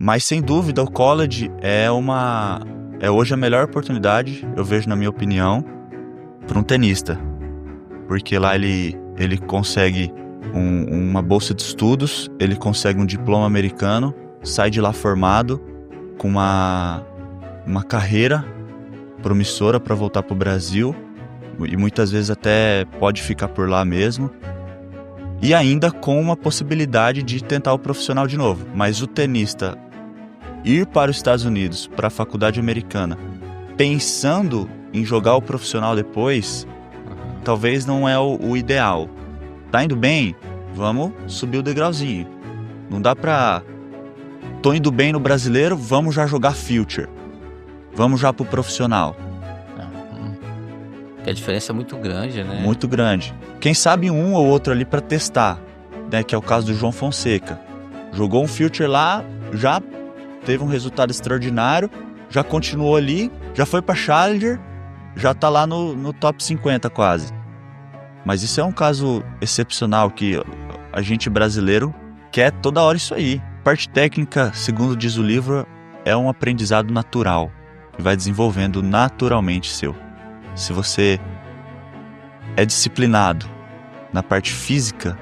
Mas sem dúvida o college é hoje a melhor oportunidade, eu vejo na minha opinião, para um tenista. Porque lá ele consegue uma bolsa de estudos, ele consegue um diploma americano, sai de lá formado com uma carreira promissora para voltar para o Brasil e muitas vezes até pode ficar por lá mesmo. E ainda com uma possibilidade de tentar o profissional de novo. Mas o tenista ir para os Estados Unidos, para a faculdade americana, pensando em jogar o profissional depois, talvez não é o ideal. Tá indo bem? Vamos subir o degrauzinho. Não dá pra... Tô indo bem no brasileiro, vamos já jogar future. Vamos já pro profissional. Porque a diferença é muito grande, né? Muito grande. Quem sabe um ou outro ali pra testar, né? Que é o caso do João Fonseca. Jogou um future lá, já teve um resultado extraordinário, já continuou ali, já foi pra Challenger, já tá lá no top 50 quase. Mas isso é um caso excepcional que a gente brasileiro quer toda hora isso aí. Parte técnica, segundo diz o livro, é um aprendizado natural, que vai desenvolvendo naturalmente seu. Se você é disciplinado na parte física,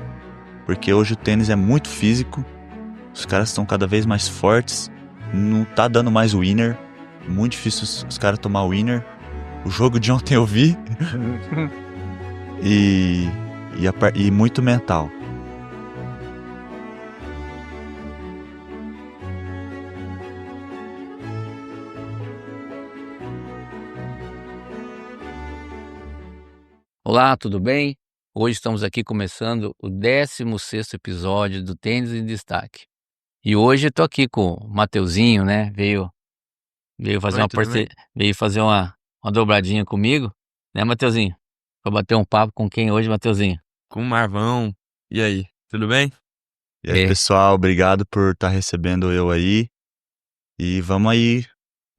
porque hoje o tênis é muito físico, os caras estão cada vez mais fortes, não tá dando mais winner, muito difícil os caras tomar winner. O jogo de ontem eu vi e muito mental. Olá, tudo bem? Hoje estamos aqui começando o 16º episódio do Tênis em Destaque. E hoje eu tô aqui com o Mateuzinho, né? Veio fazer veio fazer uma dobradinha comigo, né, Mateuzinho? Pra bater um papo com quem hoje, Mateuzinho? Com o Marvão. E aí, tudo bem? E aí, pessoal, obrigado por estar recebendo eu aí. E vamos aí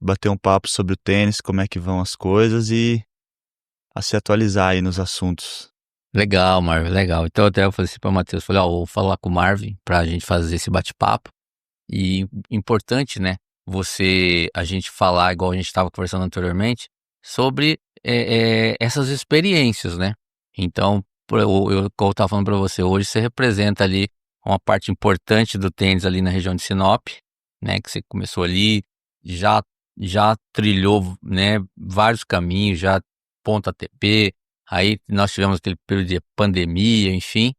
bater um papo sobre o tênis, como é que vão as coisas e a se atualizar aí nos assuntos. Legal, Marvin, legal. Então até eu falei assim para o Matheus, falei, vou falar com o Marvin pra gente fazer esse bate-papo. E importante, né, a gente falar, igual a gente estava conversando anteriormente, sobre essas experiências, né? Então, como eu estava falando para você, hoje você representa ali uma parte importante do tênis ali na região de Sinop, né, que você começou ali, já trilhou, né, vários caminhos, já ponta ATP, aí nós tivemos aquele período de pandemia, enfim.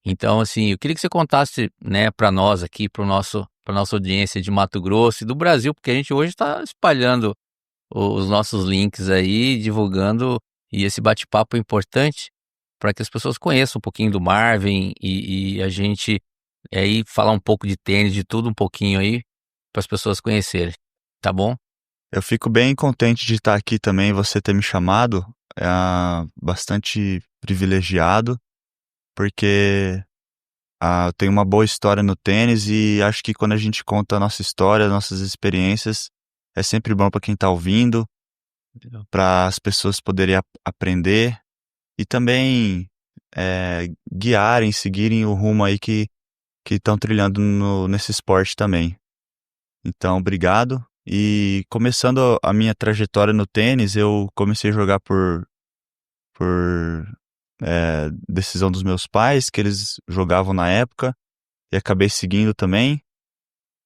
Então, assim, eu queria que você contasse, né, para nós aqui, para nossa audiência de Mato Grosso e do Brasil, porque a gente hoje está espalhando os nossos links aí, divulgando, e esse bate-papo é importante para que as pessoas conheçam um pouquinho do Marvin e a gente aí falar um pouco de tênis, de tudo um pouquinho aí, para as pessoas conhecerem, tá bom? Eu fico bem contente de estar aqui também, você ter me chamado, é bastante privilegiado, porque eu tenho uma boa história no tênis e acho que quando a gente conta a nossa história, nossas experiências, é sempre bom para quem está ouvindo, para as pessoas poderem aprender e também guiarem, seguirem o rumo aí que estão trilhando nesse esporte também. Então, obrigado. E começando a minha trajetória no tênis, eu comecei a jogar por decisão dos meus pais, que eles jogavam na época, e acabei seguindo também,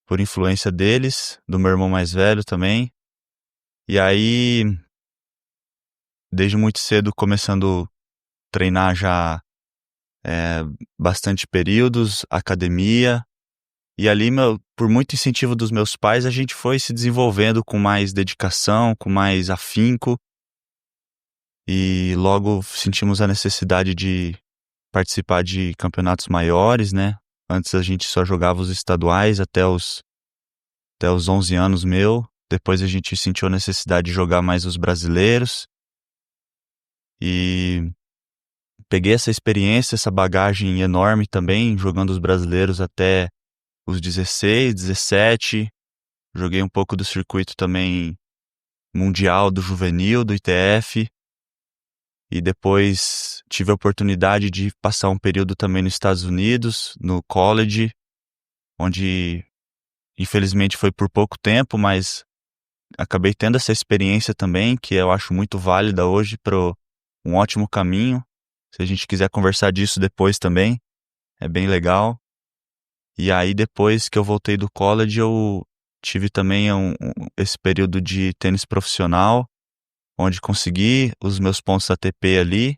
por influência deles, do meu irmão mais velho também. E aí, desde muito cedo, começando a treinar já bastante períodos, academia, e ali, por muito incentivo dos meus pais, a gente foi se desenvolvendo com mais dedicação, com mais afinco, e logo sentimos a necessidade de participar de campeonatos maiores, né? Antes a gente só jogava os estaduais até os 11 anos depois a gente sentiu a necessidade de jogar mais os brasileiros, e peguei essa experiência, essa bagagem enorme também, jogando os brasileiros até os 16, 17, joguei um pouco do circuito também mundial do juvenil, do ITF, e depois tive a oportunidade de passar um período também nos Estados Unidos, no college, onde infelizmente foi por pouco tempo, mas acabei tendo essa experiência também, que eu acho muito válida hoje para um ótimo caminho. Se a gente quiser conversar disso depois também, é bem legal. E aí, depois que eu voltei do college, eu tive também esse período de tênis profissional, onde consegui os meus pontos ATP ali.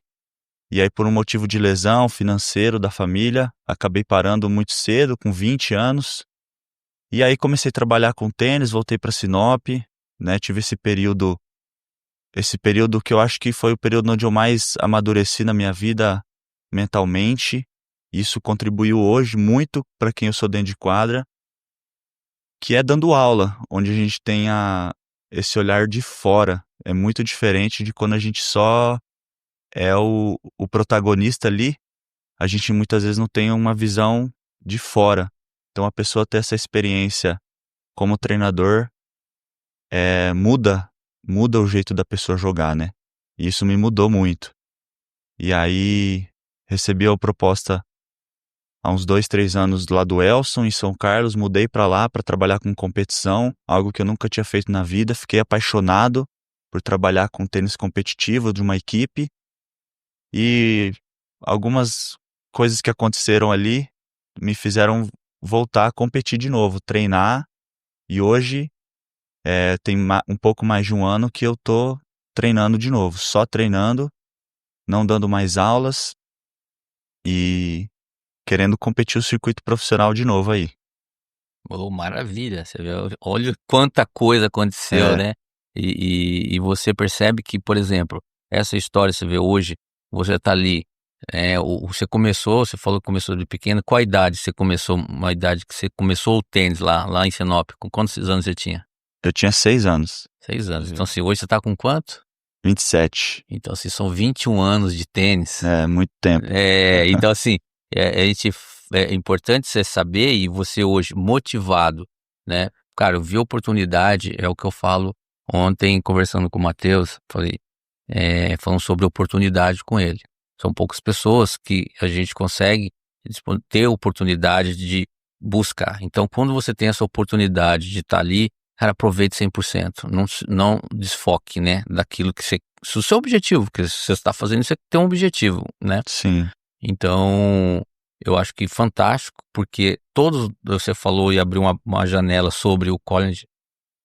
E aí, por um motivo de lesão financeiro da família, acabei parando muito cedo, com 20 anos. E aí comecei a trabalhar com tênis, voltei para Sinop, né? Tive esse período que eu acho que foi o período onde eu mais amadureci na minha vida mentalmente. Isso contribuiu hoje muito para quem eu sou dentro de quadra, que é dando aula, onde a gente tem esse olhar de fora. É muito diferente de quando a gente só é o protagonista ali. A gente muitas vezes não tem uma visão de fora. Então a pessoa ter essa experiência como treinador muda o jeito da pessoa jogar, né? E isso me mudou muito. E aí recebi a proposta há uns 2, 3 anos lá do Elson, em São Carlos, mudei para lá para trabalhar com competição, algo que eu nunca tinha feito na vida. Fiquei apaixonado por trabalhar com tênis competitivo de uma equipe e algumas coisas que aconteceram ali me fizeram voltar a competir de novo, treinar, e hoje tem um pouco mais de um ano que eu tô treinando de novo, só treinando, não dando mais aulas e querendo competir o circuito profissional de novo aí. Oh, maravilha, você vê, olha quanta coisa aconteceu, É, né? E você percebe que, por exemplo, essa história, você vê hoje, você tá ali, você começou, você falou que começou de pequeno, qual a idade você começou, uma idade que você começou o tênis lá em Sinop, com quantos anos você tinha? eu tinha 6 anos, 6 anos, então assim, hoje você tá com quanto? 27, Então assim, são 21 anos de tênis, muito tempo. então assim, é importante você saber e você hoje motivado, né? Cara, eu vi oportunidade, é o que eu falo ontem conversando com o Matheus, falando sobre oportunidade com ele. São poucas pessoas que a gente consegue ter oportunidade de buscar. Então, quando você tem essa oportunidade de estar ali, cara, aproveite 100%. Não desfoque, né, daquilo que você... Se o seu objetivo, porque você está fazendo, você tem um objetivo, né? Sim, Então, eu acho que fantástico, porque você falou e abriu uma janela sobre o college,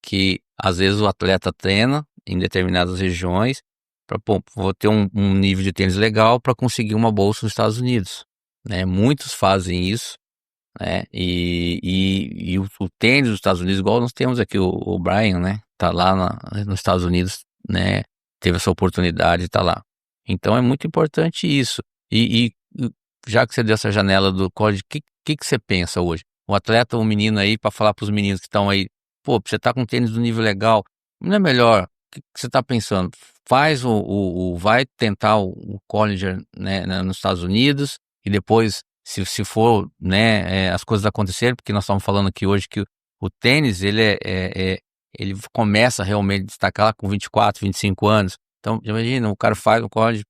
que às vezes o atleta treina em determinadas regiões para, vou ter um nível de tênis legal para conseguir uma bolsa nos Estados Unidos, né? Muitos fazem isso, né? E o tênis dos Estados Unidos, igual nós temos aqui o Brian, né? Tá lá nos Estados Unidos, né? Teve essa oportunidade de tá lá. Então é muito importante isso. E já que você deu essa janela do college, o que você pensa hoje? O atleta, o menino aí, para falar para os meninos que estão aí, pô, você tá com tênis do nível legal, não é melhor? O que você tá pensando? Faz vai tentar o college, né, nos Estados Unidos e depois, se for, né, as coisas acontecerem, porque nós estamos falando aqui hoje que o tênis, ele começa realmente a destacar lá com 24, 25 anos. Então, imagina, o cara faz o college,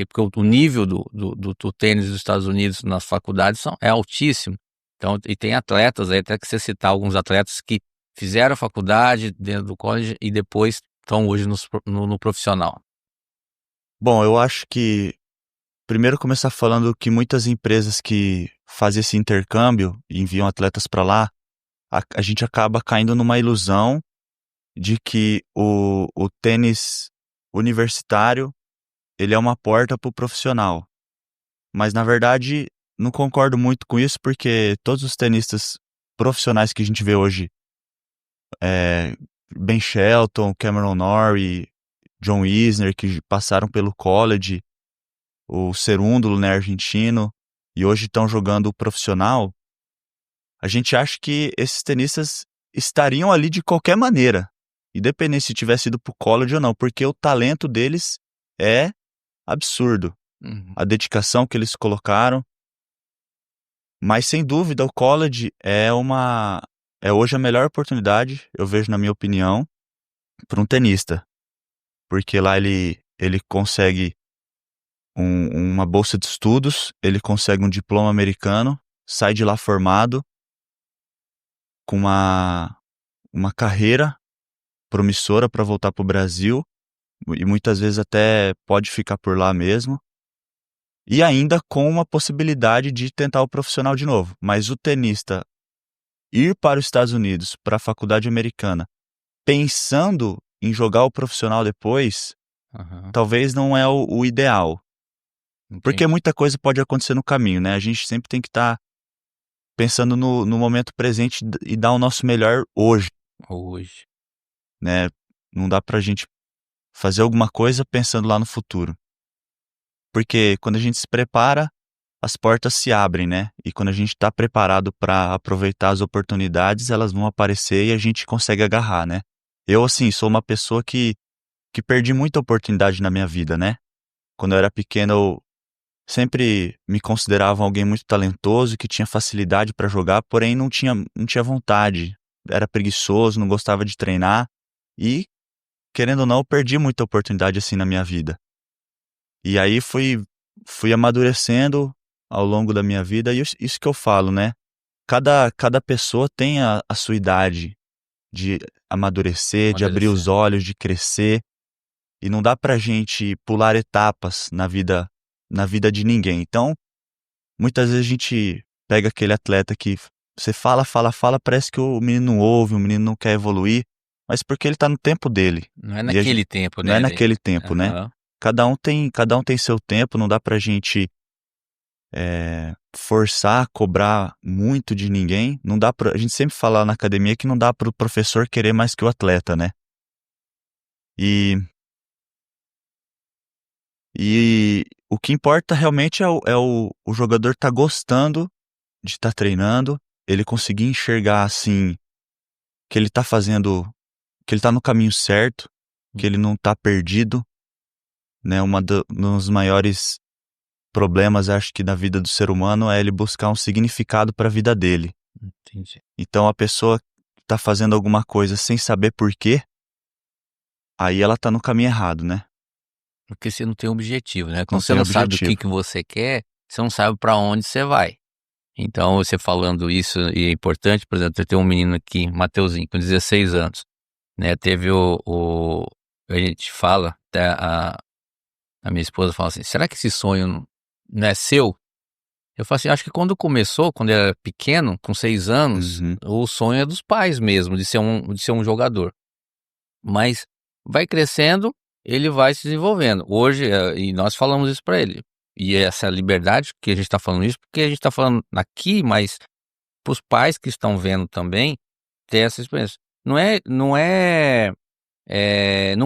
porque o nível do tênis dos Estados Unidos nas faculdades é altíssimo. Então, e tem atletas aí, até que você citar alguns atletas que fizeram a faculdade dentro do college e depois estão hoje no profissional. Bom, eu acho que primeiro começar falando que muitas empresas que fazem esse intercâmbio e enviam atletas para lá, a gente acaba caindo numa ilusão de que o tênis universitário ele é uma porta para o profissional. Mas na verdade não concordo muito com isso, porque todos os tenistas profissionais que a gente vê hoje, Ben Shelton, Cameron Norrie, John Isner, que passaram pelo college, o Cerúndulo, né, argentino, e hoje estão jogando o profissional, a gente acha que esses tenistas estariam ali de qualquer maneira, independente se tivesse ido pro college ou não, porque o talento deles é absurdo. Uhum. A dedicação que eles colocaram. Mas sem dúvida o college é hoje a melhor oportunidade, eu vejo na minha opinião, para um tenista. Porque lá ele consegue uma bolsa de estudos, ele consegue um diploma americano, sai de lá formado com uma carreira promissora para voltar para o Brasil, e muitas vezes até pode ficar por lá mesmo, e ainda com uma possibilidade de tentar o profissional de novo. Mas o tenista ir para os Estados Unidos, para a faculdade americana, pensando em jogar o profissional depois, Aham, talvez não é o ideal. Porque entendi. muita coisa pode acontecer no caminho, né? A gente sempre tem que estar pensando no momento presente e dar o nosso melhor hoje, Hoje. né? Não dá pra gente fazer alguma coisa pensando lá no futuro. Porque quando a gente se prepara, as portas se abrem, né? E quando a gente está preparado para aproveitar as oportunidades, elas vão aparecer e a gente consegue agarrar, né? Eu, assim, sou uma pessoa que perdi muita oportunidade na minha vida, né? Quando eu era pequeno, eu sempre me considerava alguém muito talentoso, que tinha facilidade para jogar, porém não tinha vontade. Era preguiçoso, não gostava de treinar e, querendo ou não, eu perdi muita oportunidade assim na minha vida. E aí fui amadurecendo ao longo da minha vida e isso que eu falo, né? Cada pessoa tem a sua idade de amadurecer, de abrir os Amadurecer. olhos, de crescer, e não dá pra gente pular etapas na vida de ninguém. Então, muitas vezes a gente pega aquele atleta que você fala, fala, fala, parece que o menino não ouve, o menino não quer evoluir, mas porque ele tá no tempo dele. Não é E naquele tempo, não é né? naquele tempo, né? Aham. Cada um tem seu tempo, não dá pra gente forçar, cobrar muito de ninguém. Não dá pra, a gente sempre fala na academia que não dá pro professor querer mais que o atleta, né? E, e o que importa realmente é o jogador tá gostando de estar treinando, ele conseguir enxergar assim que ele tá fazendo, que ele tá no caminho certo, que ele não tá perdido, né? Um dos maiores problemas, acho que da vida do ser humano é ele buscar um significado para a vida dele. Entendi. Então a pessoa que tá fazendo alguma coisa sem saber por quê, aí ela tá no caminho errado, né? Porque você não tem objetivo, né? Não Quando você tem não sabe o objetivo. que você quer, você não sabe para onde você vai. Então, você falando isso e é importante, por exemplo, eu tenho um menino aqui, Mateuzinho, com 16 anos, né? Teve a gente fala, até a minha esposa fala assim: será que esse sonho não é seu? Eu falo assim: acho que quando começou, quando ele era pequeno, com 6 anos, Uhum, o sonho é dos pais mesmo, de ser um jogador. Mas vai crescendo, ele vai se desenvolvendo. Hoje, e nós falamos isso para ele. E essa liberdade que a gente está falando isso, porque a gente está falando aqui, mas para os pais que estão vendo também ter essa experiência. Não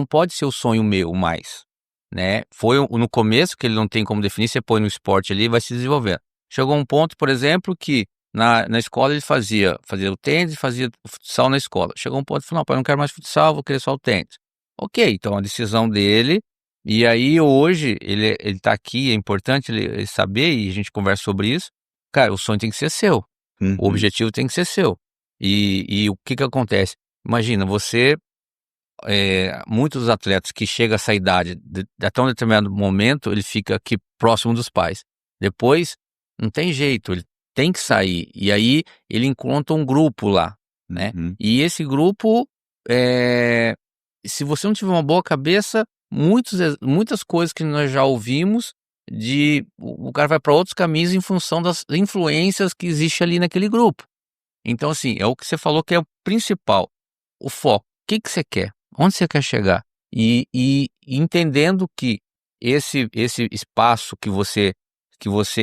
pode ser o sonho meu mais, né? Foi no começo que ele não tem como definir, você põe no esporte ali e vai se desenvolvendo. Chegou um ponto, por exemplo, que na escola ele fazia o tênis e fazia o futsal na escola. Chegou um ponto que falou: não, pai, eu não quero mais futsal, vou querer só o tênis. Ok, então a decisão dele, e aí hoje ele tá aqui, é importante ele saber, e a gente conversa sobre isso. Cara, o sonho tem que ser seu, o uhum, objetivo tem que ser seu. E o que que acontece? Imagina, você muitos atletas que chegam a essa idade, até um determinado momento, ele fica aqui próximo dos pais. Depois, não tem jeito, ele tem que sair. E aí ele encontra um grupo lá, né? uhum. E esse grupo, eh, se você não tiver uma boa cabeça, muitas coisas que nós já ouvimos o cara vai para outros caminhos em função das influências que existe ali naquele grupo. Então, assim, é o que você falou que é o principal, o foco. O que que você quer? Onde você quer chegar? E entendendo que esse espaço que você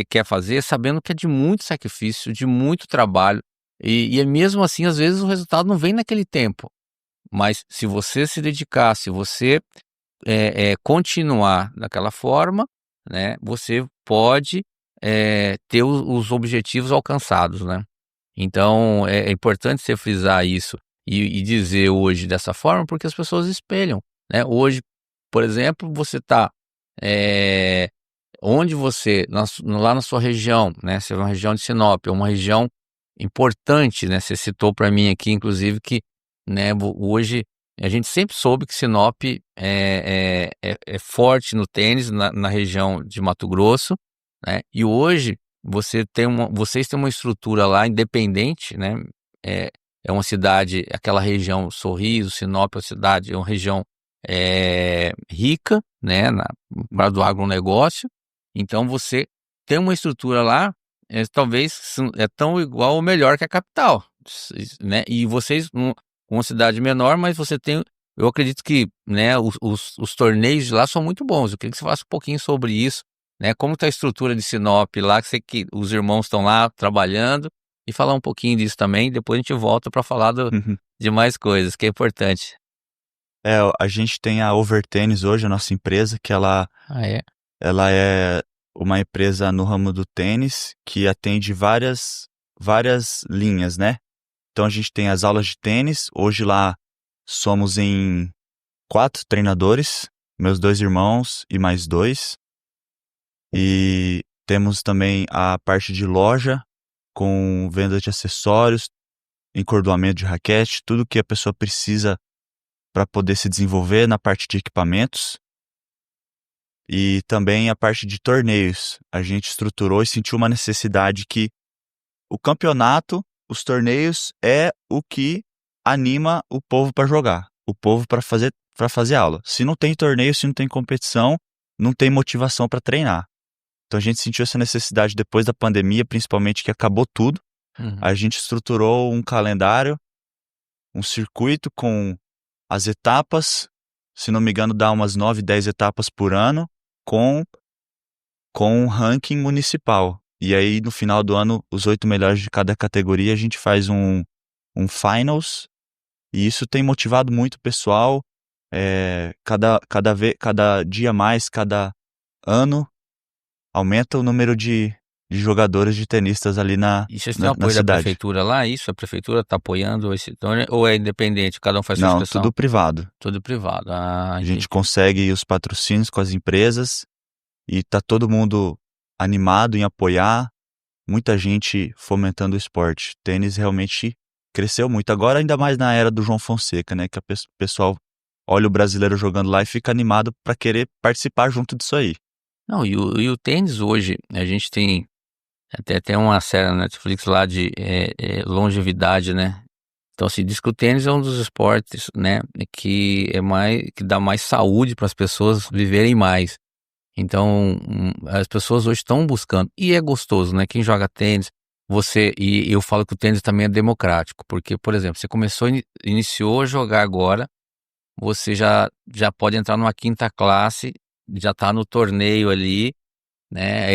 quer fazer, sabendo que é de muito sacrifício, de muito trabalho, e mesmo assim, às vezes, o resultado não vem naquele tempo. Mas se você se dedicar, se você continuar daquela forma, né, você pode ter os objetivos alcançados, né? Então é importante você frisar isso e dizer hoje dessa forma, porque as pessoas espelham, né. Hoje, por exemplo, você está onde você lá na sua região, né, se é uma região de Sinop, é uma região importante, né, você citou para mim aqui inclusive que, né, hoje a gente sempre soube que Sinop é forte no tênis na região de Mato Grosso, né, e hoje vocês têm uma estrutura lá independente, né, eh, é uma cidade, aquela região Sorriso, Sinop é uma região rica, né, para do agronegócio. Então você tem uma estrutura lá, talvez é tão igual ou melhor que a capital, né? E vocês, uma cidade menor, mas você tem, eu acredito que, né, os torneios de lá são muito bons. Eu queria que você falasse um pouquinho sobre isso, né? Como está a estrutura de Sinop lá, que sei que os irmãos estão lá trabalhando, e falar um pouquinho disso também. Depois a gente volta para falar de mais coisas, que é importante. A gente tem a Overtennis hoje, a nossa empresa, que ela é uma empresa no ramo do tênis que atende várias linhas, né? Então a gente tem as aulas de tênis. Hoje lá somos em 4 treinadores, meus 2 irmãos e mais 2. E temos também a parte de loja, com venda de acessórios, encordoamento de raquete, tudo que a pessoa precisa para poder se desenvolver na parte de equipamentos. E também a parte de torneios. A gente estruturou e sentiu uma necessidade que o campeonato, os torneios, é o que anima o povo para jogar, o povo para fazer aula. Se não tem torneio, se não tem competição, não tem motivação para treinar. Então a gente sentiu essa necessidade depois da pandemia, principalmente, que acabou tudo. A gente estruturou um calendário, um circuito com as etapas, se não me engano, dá umas 9, 10 etapas por ano, com um ranking municipal. E aí, no final do ano, os 8 melhores de cada categoria, a gente faz um finals, e isso tem motivado muito o pessoal. Cada dia mais, cada ano, aumenta o número de jogadores, de tenistas ali na E vocês têm o na apoio da cidade. prefeitura lá? Isso, a prefeitura está apoiando esse torneio? Ou é independente, cada um faz sua Não, inscrição? tudo privado. Tudo privado. A gente consegue os patrocínios com as empresas e tá todo mundo animado em apoiar, muita gente fomentando o esporte. Tênis realmente cresceu muito. Agora, ainda mais na era do João Fonseca, né? Que o pessoal olha o brasileiro jogando lá e fica animado para querer participar junto disso aí. Não, e o tênis hoje, a gente tem até uma série na Netflix lá de longevidade, né? Então, assim, diz que o tênis é um dos esportes, né, que dá mais saúde para as pessoas viverem mais. Então, as pessoas hoje estão buscando, e é gostoso, né? Quem joga tênis, e eu falo que o tênis também é democrático, porque, por exemplo, você iniciou a jogar agora, você já pode entrar numa quinta classe, já tá no torneio ali, né?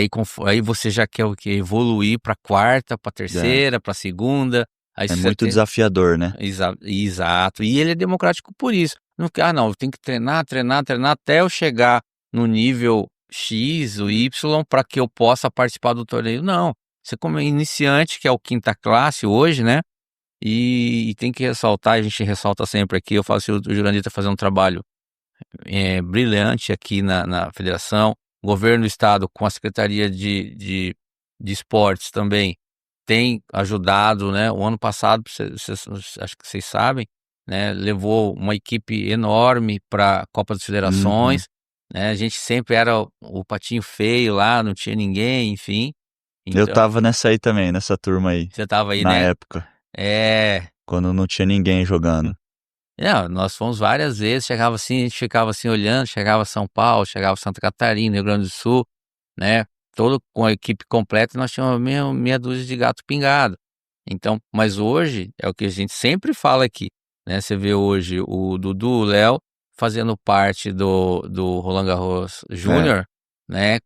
Aí você já quer o quê? Evoluir para quarta, para terceira, para segunda. Aí É você muito desafiador, né? Exato. E ele é democrático por isso. Não, eu tenho que treinar até eu chegar no nível X ou Y para que eu possa participar do torneio. Não. Você como iniciante, que é o quinta classe hoje, né? E tem que ressaltar, a gente ressalta sempre aqui, eu falo assim, o Jurandir está fazendo um trabalho brilhante aqui na federação. O governo do estado, com a Secretaria de Esportes também, tem ajudado, né? O ano passado, acho que vocês sabem, né? Levou uma equipe enorme para a Copa das Federações, né? A gente sempre era o patinho feio lá, não tinha ninguém, enfim. Eu Então, tava nessa aí também, nessa turma aí, você tava aí, na né? época, É. quando não tinha ninguém jogando. Nós fomos várias vezes, chegava assim, a gente ficava assim olhando, chegava São Paulo, chegava Santa Catarina, Rio Grande do Sul, né? Todo com a equipe completa, nós tínhamos meia dúzia de gato pingado. Então, mas hoje é o que a gente sempre fala aqui, né? Você vê hoje o Dudu, o Léo, fazendo parte do Roland Garros Júnior, né?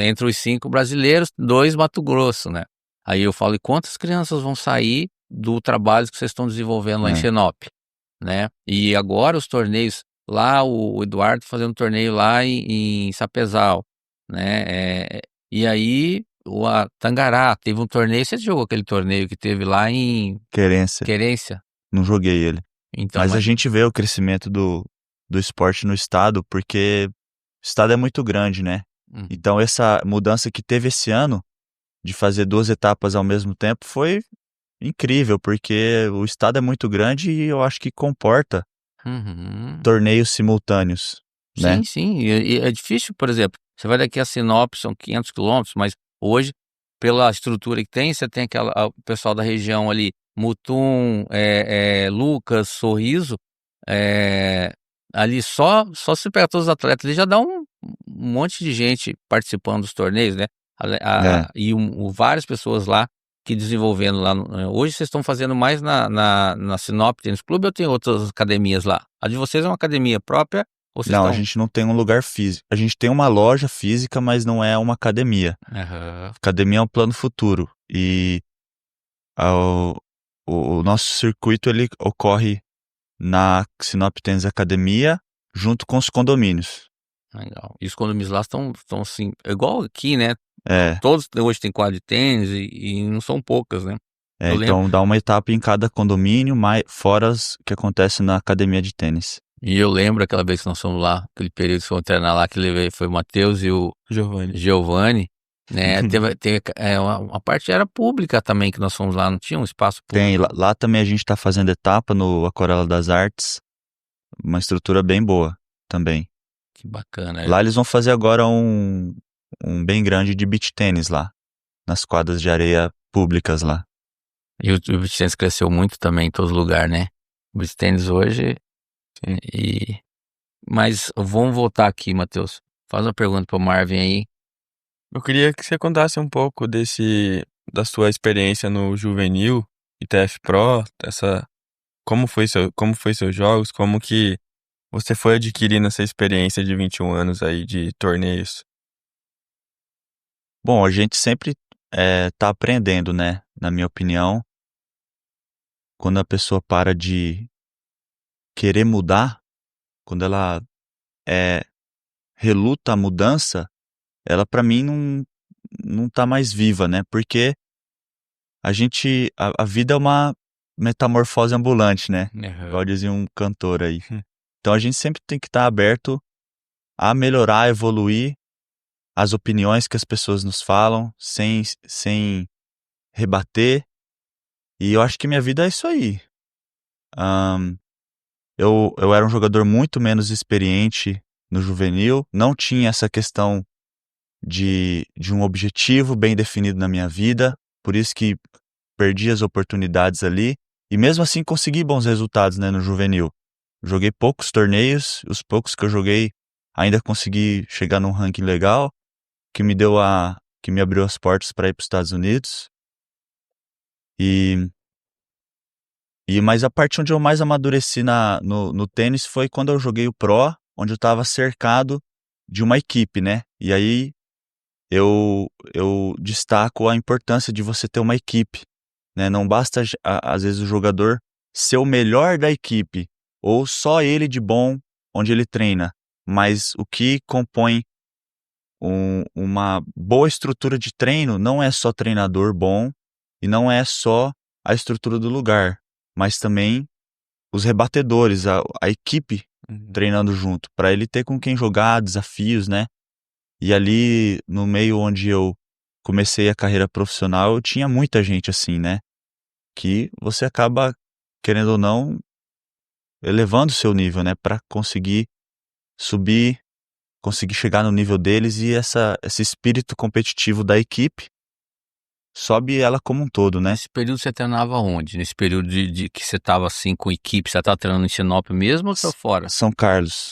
Entre os 5 brasileiros, 2 Mato Grosso, né? Aí eu falo, e quantas crianças vão sair do trabalho que vocês estão desenvolvendo lá em Sinop? Né? E agora os torneios lá, o Eduardo fazendo torneio lá em Sapezal, né? E aí a Tangará teve um torneio. Você jogou aquele torneio que teve lá em Querência? Não joguei ele. Então, Mas a gente vê o crescimento do esporte no estado, porque o estado é muito grande, né? Então essa mudança que teve esse ano de fazer 2 etapas ao mesmo tempo foi incrível, porque o estado é muito grande e eu acho que comporta torneios simultâneos, né? Sim. E é difícil, por exemplo, você vai daqui a Sinop, são 500 quilômetros, mas hoje, pela estrutura que tem, você tem o pessoal da região ali Mutum, Lucas, Sorriso, ali só se pegar todos os atletas, ali já dá um monte de gente participando dos torneios, né? É. E várias pessoas lá que desenvolvendo lá. Hoje vocês estão fazendo mais na Sinop Tênis Clube ou tem outras academias lá? A de vocês é uma academia própria ou vocês Não, a estão... gente não tem um lugar físico. A gente tem uma loja física, mas não é uma academia. Aham. Academia é um plano futuro. E o nosso circuito ele ocorre na Sinop Tênis Academia junto com os condomínios. Legal. E os condomínios lá estão assim, igual aqui, né? É, Todos hoje têm quadra de tênis e não são poucas, né? Eu lembro. então dá uma etapa em cada condomínio, fora as que acontece na academia de tênis. E eu lembro aquela vez que nós fomos lá, aquele período que fomos treinar lá, que levei, foi o Matheus e o Giovanni. Giovanni, né? Teve uma parte era pública também que nós fomos lá, não tinha um espaço Tem, público. lá também a gente está fazendo etapa no Aquarela das Artes, uma estrutura bem boa também. Que bacana. Lá eles vão fazer agora um bem grande de beach tênis lá, nas quadras de areia públicas lá. E o beach tennis cresceu muito também em todos os lugares, né? O beach tennis hoje. Sim. Mas vamos voltar aqui, Matheus. Faz uma pergunta pro Marvin aí. Eu queria que você contasse um pouco da sua experiência no Juvenil, ITF Pro, como foi seus jogos, como que você foi adquirindo essa experiência de 21 anos aí de torneios. Bom, a gente sempre tá aprendendo, né? Na minha opinião, quando a pessoa para de querer mudar, quando ela reluta a mudança, ela pra mim não tá mais viva, né? Porque a vida é uma metamorfose ambulante, né? Igual dizia um cantor aí. Então a gente sempre tem que estar aberto a melhorar, a evoluir as opiniões que as pessoas nos falam, sem rebater. E eu acho que minha vida é isso aí. Eu era um jogador muito menos experiente no juvenil, não tinha essa questão de um objetivo bem definido na minha vida, por isso que perdi as oportunidades ali, e mesmo assim consegui bons resultados, né, no juvenil. Joguei poucos torneios, os poucos que eu joguei ainda consegui chegar num ranking legal, que me abriu as portas para ir para os Estados Unidos. Mas a parte onde eu mais amadureci no tênis foi quando eu joguei o Pro, onde eu estava cercado de uma equipe, né? E aí eu destaco a importância de você ter uma equipe, né? Não basta, às vezes, o jogador ser o melhor da equipe, ou só ele de bom onde ele treina, mas o que compõe uma boa estrutura de treino não é só treinador bom e não é só a estrutura do lugar, mas também os rebatedores, a equipe treinando junto, para ele ter com quem jogar, desafios, né? E ali, no meio onde eu comecei a carreira profissional, eu tinha muita gente assim, né? Que você acaba, querendo ou não, elevando o seu nível, né? Para conseguir subir, conseguir chegar no nível deles e esse espírito competitivo da equipe sobe ela como um todo, né? Nesse período você treinava onde? Nesse período de que você estava assim com equipe, você estava treinando em Sinop mesmo ou você fora? São Carlos.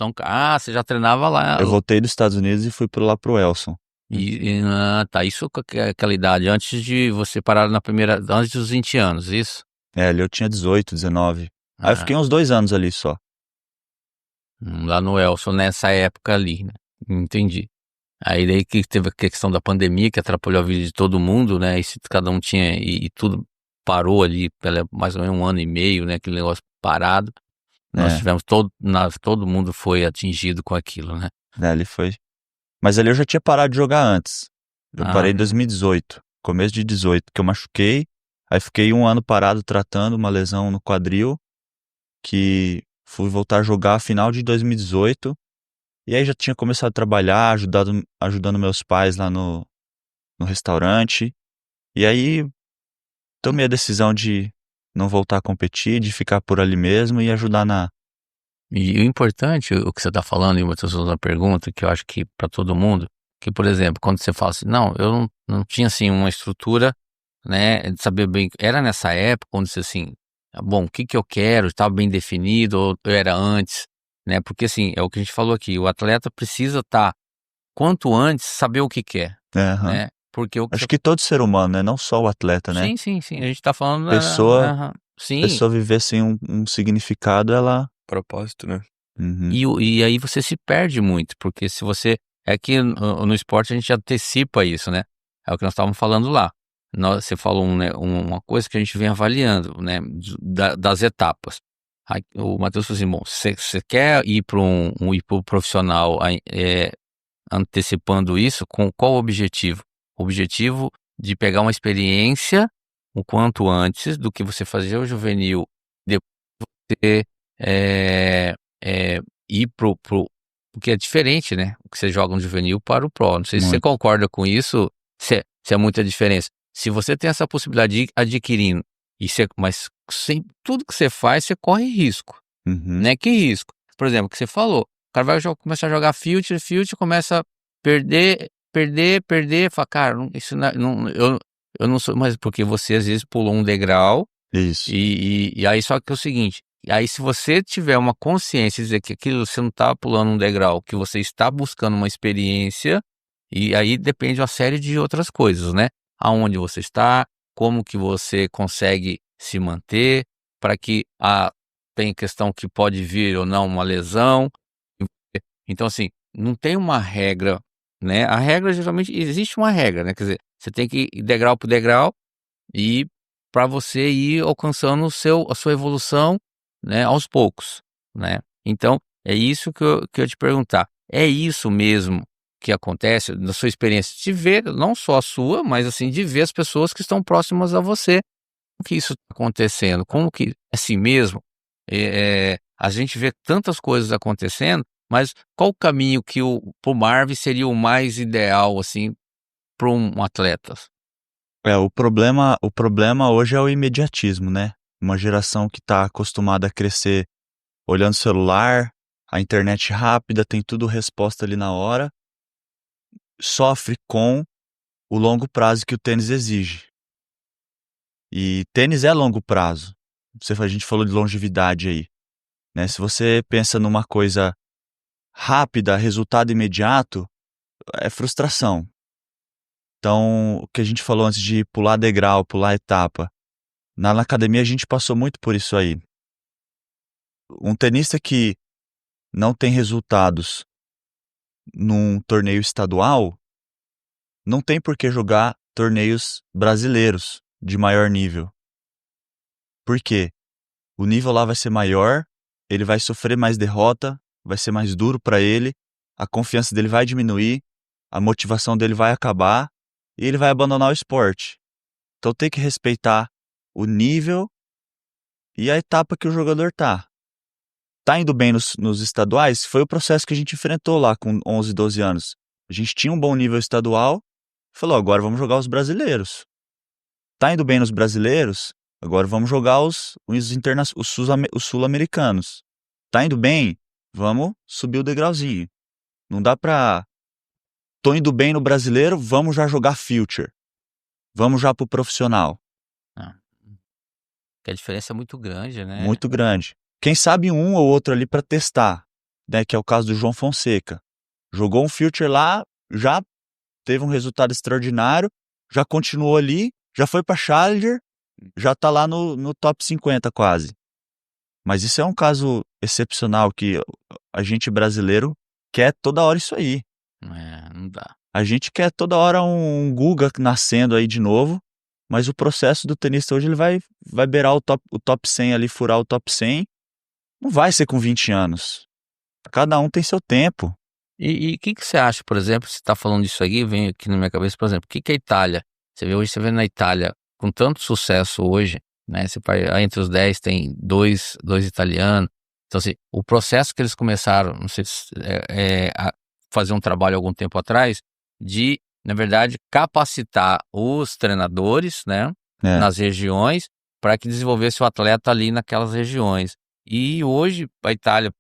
Você já treinava lá. Eu voltei dos Estados Unidos e fui lá pro Elson. Tá, isso com aquela idade, antes de você parar antes dos 20 anos, isso? Ali eu tinha 18, 19. Aí eu fiquei uns 2 anos ali só. Lá no Elson, nessa época ali, né? Entendi. Aí daí que teve a questão da pandemia, que atrapalhou a vida de todo mundo, né? E se cada um tinha, e tudo parou ali, mais ou menos 1 ano e meio, né? Aquele negócio parado. Nós tivemos todo mundo foi atingido com aquilo, né? Ali foi. Mas ali eu já tinha parado de jogar antes. Eu parei em 2018, começo de 18, que eu machuquei. Aí fiquei 1 ano parado tratando uma lesão no quadril, que fui voltar a jogar final de 2018. E aí já tinha começado a trabalhar, ajudando meus pais lá no restaurante. E aí tomei a decisão de não voltar a competir, de ficar por ali mesmo e ajudar E o importante, o que você está falando, e uma pergunta que eu acho que para todo mundo, que, por exemplo, quando você fala assim, não, eu não tinha assim uma estrutura né, de saber bem era nessa época onde você, assim: "Ah, bom, o que que eu quero?", estava bem definido ou era antes, né, porque, assim, é o que a gente falou aqui, o atleta precisa estar, quanto antes, saber o que quer, Aham. né, porque o que você Acho que todo ser humano, né, não só o atleta, né. sim, sim, sim, a gente tá falando Pessoa aham. Sim, pessoa viver sem um significado, ela Propósito, né? uhum. e aí você se perde muito, porque se você é que no esporte a gente antecipa isso, né, é o que nós estávamos falando lá. Você falou uma coisa que a gente vem avaliando, né, das etapas. Aí o Matheus falou assim: "Bom, você quer ir para ir para o profissional antecipando isso com qual objetivo? O objetivo de pegar uma experiência o quanto antes do que você fazer o juvenil, depois você, ir porque é diferente, né, o que você joga no juvenil para o pro. Não sei se você Muito. concorda com isso, se é muita diferença. Se você tem essa possibilidade de ir adquirindo, mas sem tudo que você faz, você corre risco. Uhum. Né, que risco? Por exemplo, o que você falou, o cara vai começar a jogar Field, começa a perder, perder, perder, fala: "Cara, não isso não eu não sou", mas porque você às vezes pulou um degrau, Isso. e aí só que é o seguinte, aí se você tiver uma consciência e dizer que aquilo você não está pulando um degrau, que você está buscando uma experiência, e aí depende uma série de outras coisas, né. Aonde você está, como que você consegue se manter, para que tem questão que pode vir ou não uma lesão. Então, assim, não tem uma regra, né, a regra geralmente existe uma regra, né, quer dizer, você tem que ir degrau por degrau, e para você ir alcançando a sua evolução, né, aos poucos, né. Então, é isso que eu ia te perguntar, é isso mesmo que acontece na sua experiência de ver, não só a sua, mas assim, de ver as pessoas que estão próximas a você, como que isso está acontecendo? Como que é assim mesmo? A gente vê tantas coisas acontecendo, mas qual o caminho que para o Marvin seria o mais ideal, assim, para um atleta? O problema hoje é o imediatismo, né. Uma geração que tá acostumada a crescer olhando o celular, a internet rápida, tem tudo resposta ali na hora, sofre com o longo prazo que o tênis exige. E tênis é longo prazo. A gente falou de longevidade aí, né, se você pensa numa coisa rápida, resultado imediato, é frustração. Então, o que a gente falou antes de pular degrau, pular etapa, na academia a gente passou muito por isso aí. Um tenista que não tem resultados num torneio estadual, não tem por que jogar torneios brasileiros de maior nível. Por quê? O nível lá vai ser maior, ele vai sofrer mais derrota, vai ser mais duro para ele, a confiança dele vai diminuir, a motivação dele vai acabar e ele vai abandonar o esporte. Então tem que respeitar o nível e a etapa que o jogador tá. Tá indo bem nos estaduais? Foi o processo que a gente enfrentou lá com 11, 12 anos. A gente tinha um bom nível estadual, falou: "Agora vamos jogar os brasileiros". Tá indo bem nos brasileiros? Agora vamos jogar os sul-americanos. Tá indo bem? Vamos subir o degrauzinho. Não dá pra tô indo bem no brasileiro, vamos já jogar future, vamos já para o profissional. Ah, que a diferença é muito grande, né. Muito grande. Quem sabe um ou outro ali para testar, né, que é o caso do João Fonseca. Jogou um future lá, já teve um resultado extraordinário, já continuou ali, já foi para challenger, já tá lá no top 50 quase. Mas isso é um caso excepcional que a gente brasileiro quer toda hora isso aí. Não dá. A gente quer toda hora um Guga nascendo aí de novo, mas o processo do tenista hoje ele vai beirar o top 100 ali, furar o top 100, não vai ser com 20 anos. Cada um tem seu tempo. E o que que você acha, por exemplo, você está falando disso aí, vem aqui na minha cabeça, por exemplo, o que que a Itália você vê na Itália com tanto sucesso hoje, né, você vai entre os 10 tem dois italianos, então assim, o processo que eles começaram, não sei se a fazer um trabalho algum tempo atrás, de, na verdade, capacitar os treinadores, né, É. nas regiões, para que desenvolvesse o atleta ali naquelas regiões. E hoje a Itália,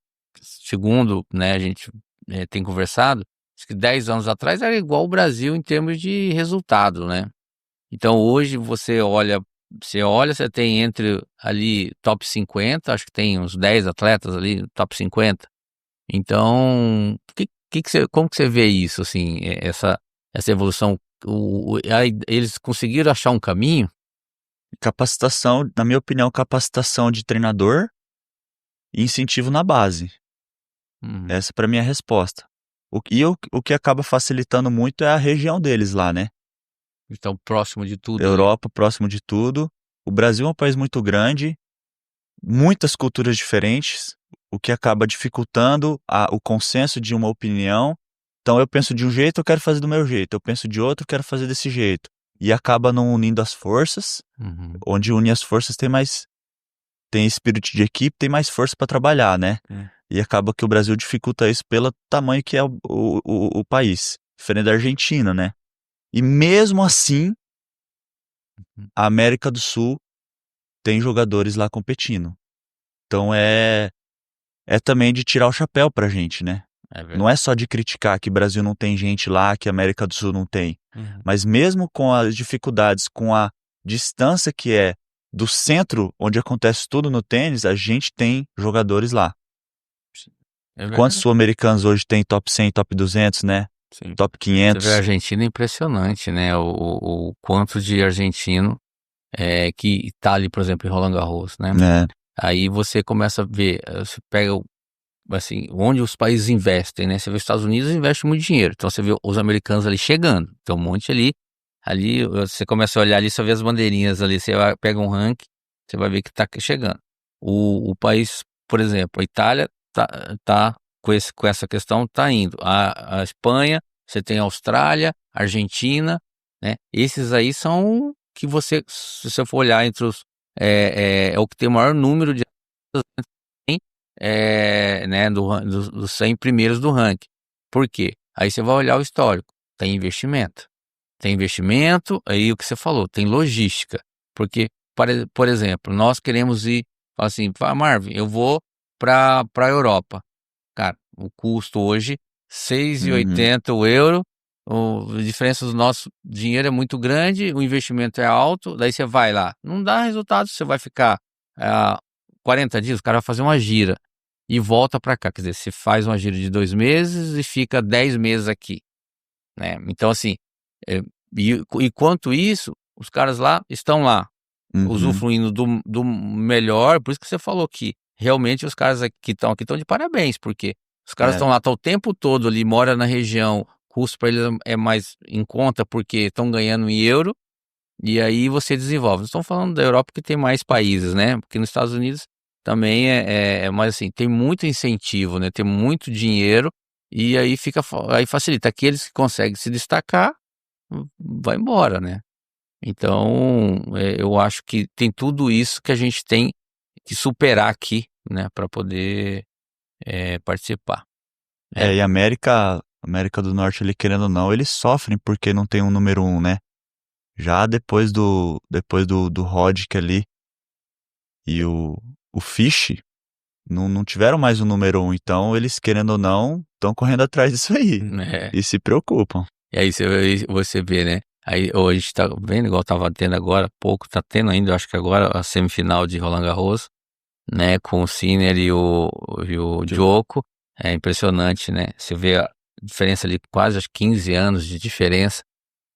segundo, né, a gente tem conversado, diz que 10 anos atrás era igual o Brasil em termos de resultado, né. Então hoje você tem entre ali top 50, acho que tem uns 10 atletas ali, top 50. Então, como que você vê isso, assim, essa evolução? Aí eles conseguiram achar um caminho? Capacitação, na minha opinião, capacitação de treinador e incentivo na base. Uhum. Essa para mim é a resposta. O que acaba facilitando muito é a região deles lá, né? Então, próximo de tudo ali. Europa, próximo de tudo. O Brasil é um país muito grande, muitas culturas diferentes, o que acaba dificultando o consenso de uma opinião. Então eu penso de um jeito, eu quero fazer do meu jeito. Eu penso de outro, eu quero fazer desse jeito. E acaba não unindo as forças, Uhum. onde une as forças tem espírito de equipe, tem mais força para trabalhar, né? E acaba que o Brasil dificulta isso pelo tamanho que é o país, diferente da Argentina, né? E mesmo assim, a América do Sul tem jogadores lá competindo. Então é também de tirar o chapéu pra gente, né? É Não verdade. é só de criticar que o Brasil não tem gente lá, que a América do Sul não tem. Uhum. Mas mesmo com as dificuldades, com a distância que é do centro onde acontece tudo no tênis, a gente tem jogadores lá. É Quantos verdade. sul-americanos hoje tem top 100, top 200, né? Sim. Top Você vê a 500? Argentina, é impressionante, né? O quanto de argentino que tá ali, por exemplo, em Roland Garros, né? É, Aí você começa a ver, você pega assim, onde os países investem, né? Você vê os Estados Unidos investe muito dinheiro, então você vê os americanos ali chegando, tem um monte ali você começa a olhar ali, só vê as bandeirinhas ali, pega um ranking, você vai ver que tá chegando. O país, por exemplo, a Itália tá com essa questão, tá indo. A Espanha, você tem a Austrália, Argentina, né? Esses aí são que se você for olhar entre é o que tem o maior número de né, dos 100 primeiros do ranking. Por quê? Aí você vai olhar o histórico, tem investimento. Tem investimento, aí o que você falou, tem logística. Porque, por exemplo, nós queremos ir, assim, Marvin, eu vou para a Europa. Cara, o custo hoje, uhum, 6,80 o euro, a diferença do nosso dinheiro é muito grande, o investimento é alto, daí você vai lá. Não dá resultado, você vai ficar 40 dias, o cara vai fazer uma gira e volta para cá. Quer dizer, você faz uma gira de 2 meses e fica 10 meses aqui, né? Então, assim, é, e quanto isso, os caras lá estão lá, uhum, usufruindo do melhor, por isso que você falou que realmente os caras que estão aqui estão de parabéns, porque os caras é, estão lá, estão o tempo todo ali, mora na região, o custo para eles é mais em conta porque estão ganhando em euro, e aí você desenvolve. Estão falando da Europa que tem mais países, né? Porque nos Estados Unidos também mas assim, tem muito incentivo, né? Tem muito dinheiro, e aí aí facilita. Aqueles que conseguem se destacar, vai embora, né? Então, eu acho que tem tudo isso que a gente tem que superar aqui, né, para poder participar. É, e a América do Norte ali, querendo ou não, eles sofrem porque não tem um número um, né? Já depois do Roddick ali e o Fish, não tiveram mais um número um, então eles, querendo ou não, estão correndo atrás disso aí. é. E se preocupam. E aí você vê, né? Aí hoje a gente tá vendo, igual tava tendo agora, há pouco, tá tendo ainda, eu acho que agora a semifinal de Roland Garros, né, com o Sinner e o Djoko. É impressionante, né? Você vê a diferença ali, quase acho, 15 anos de diferença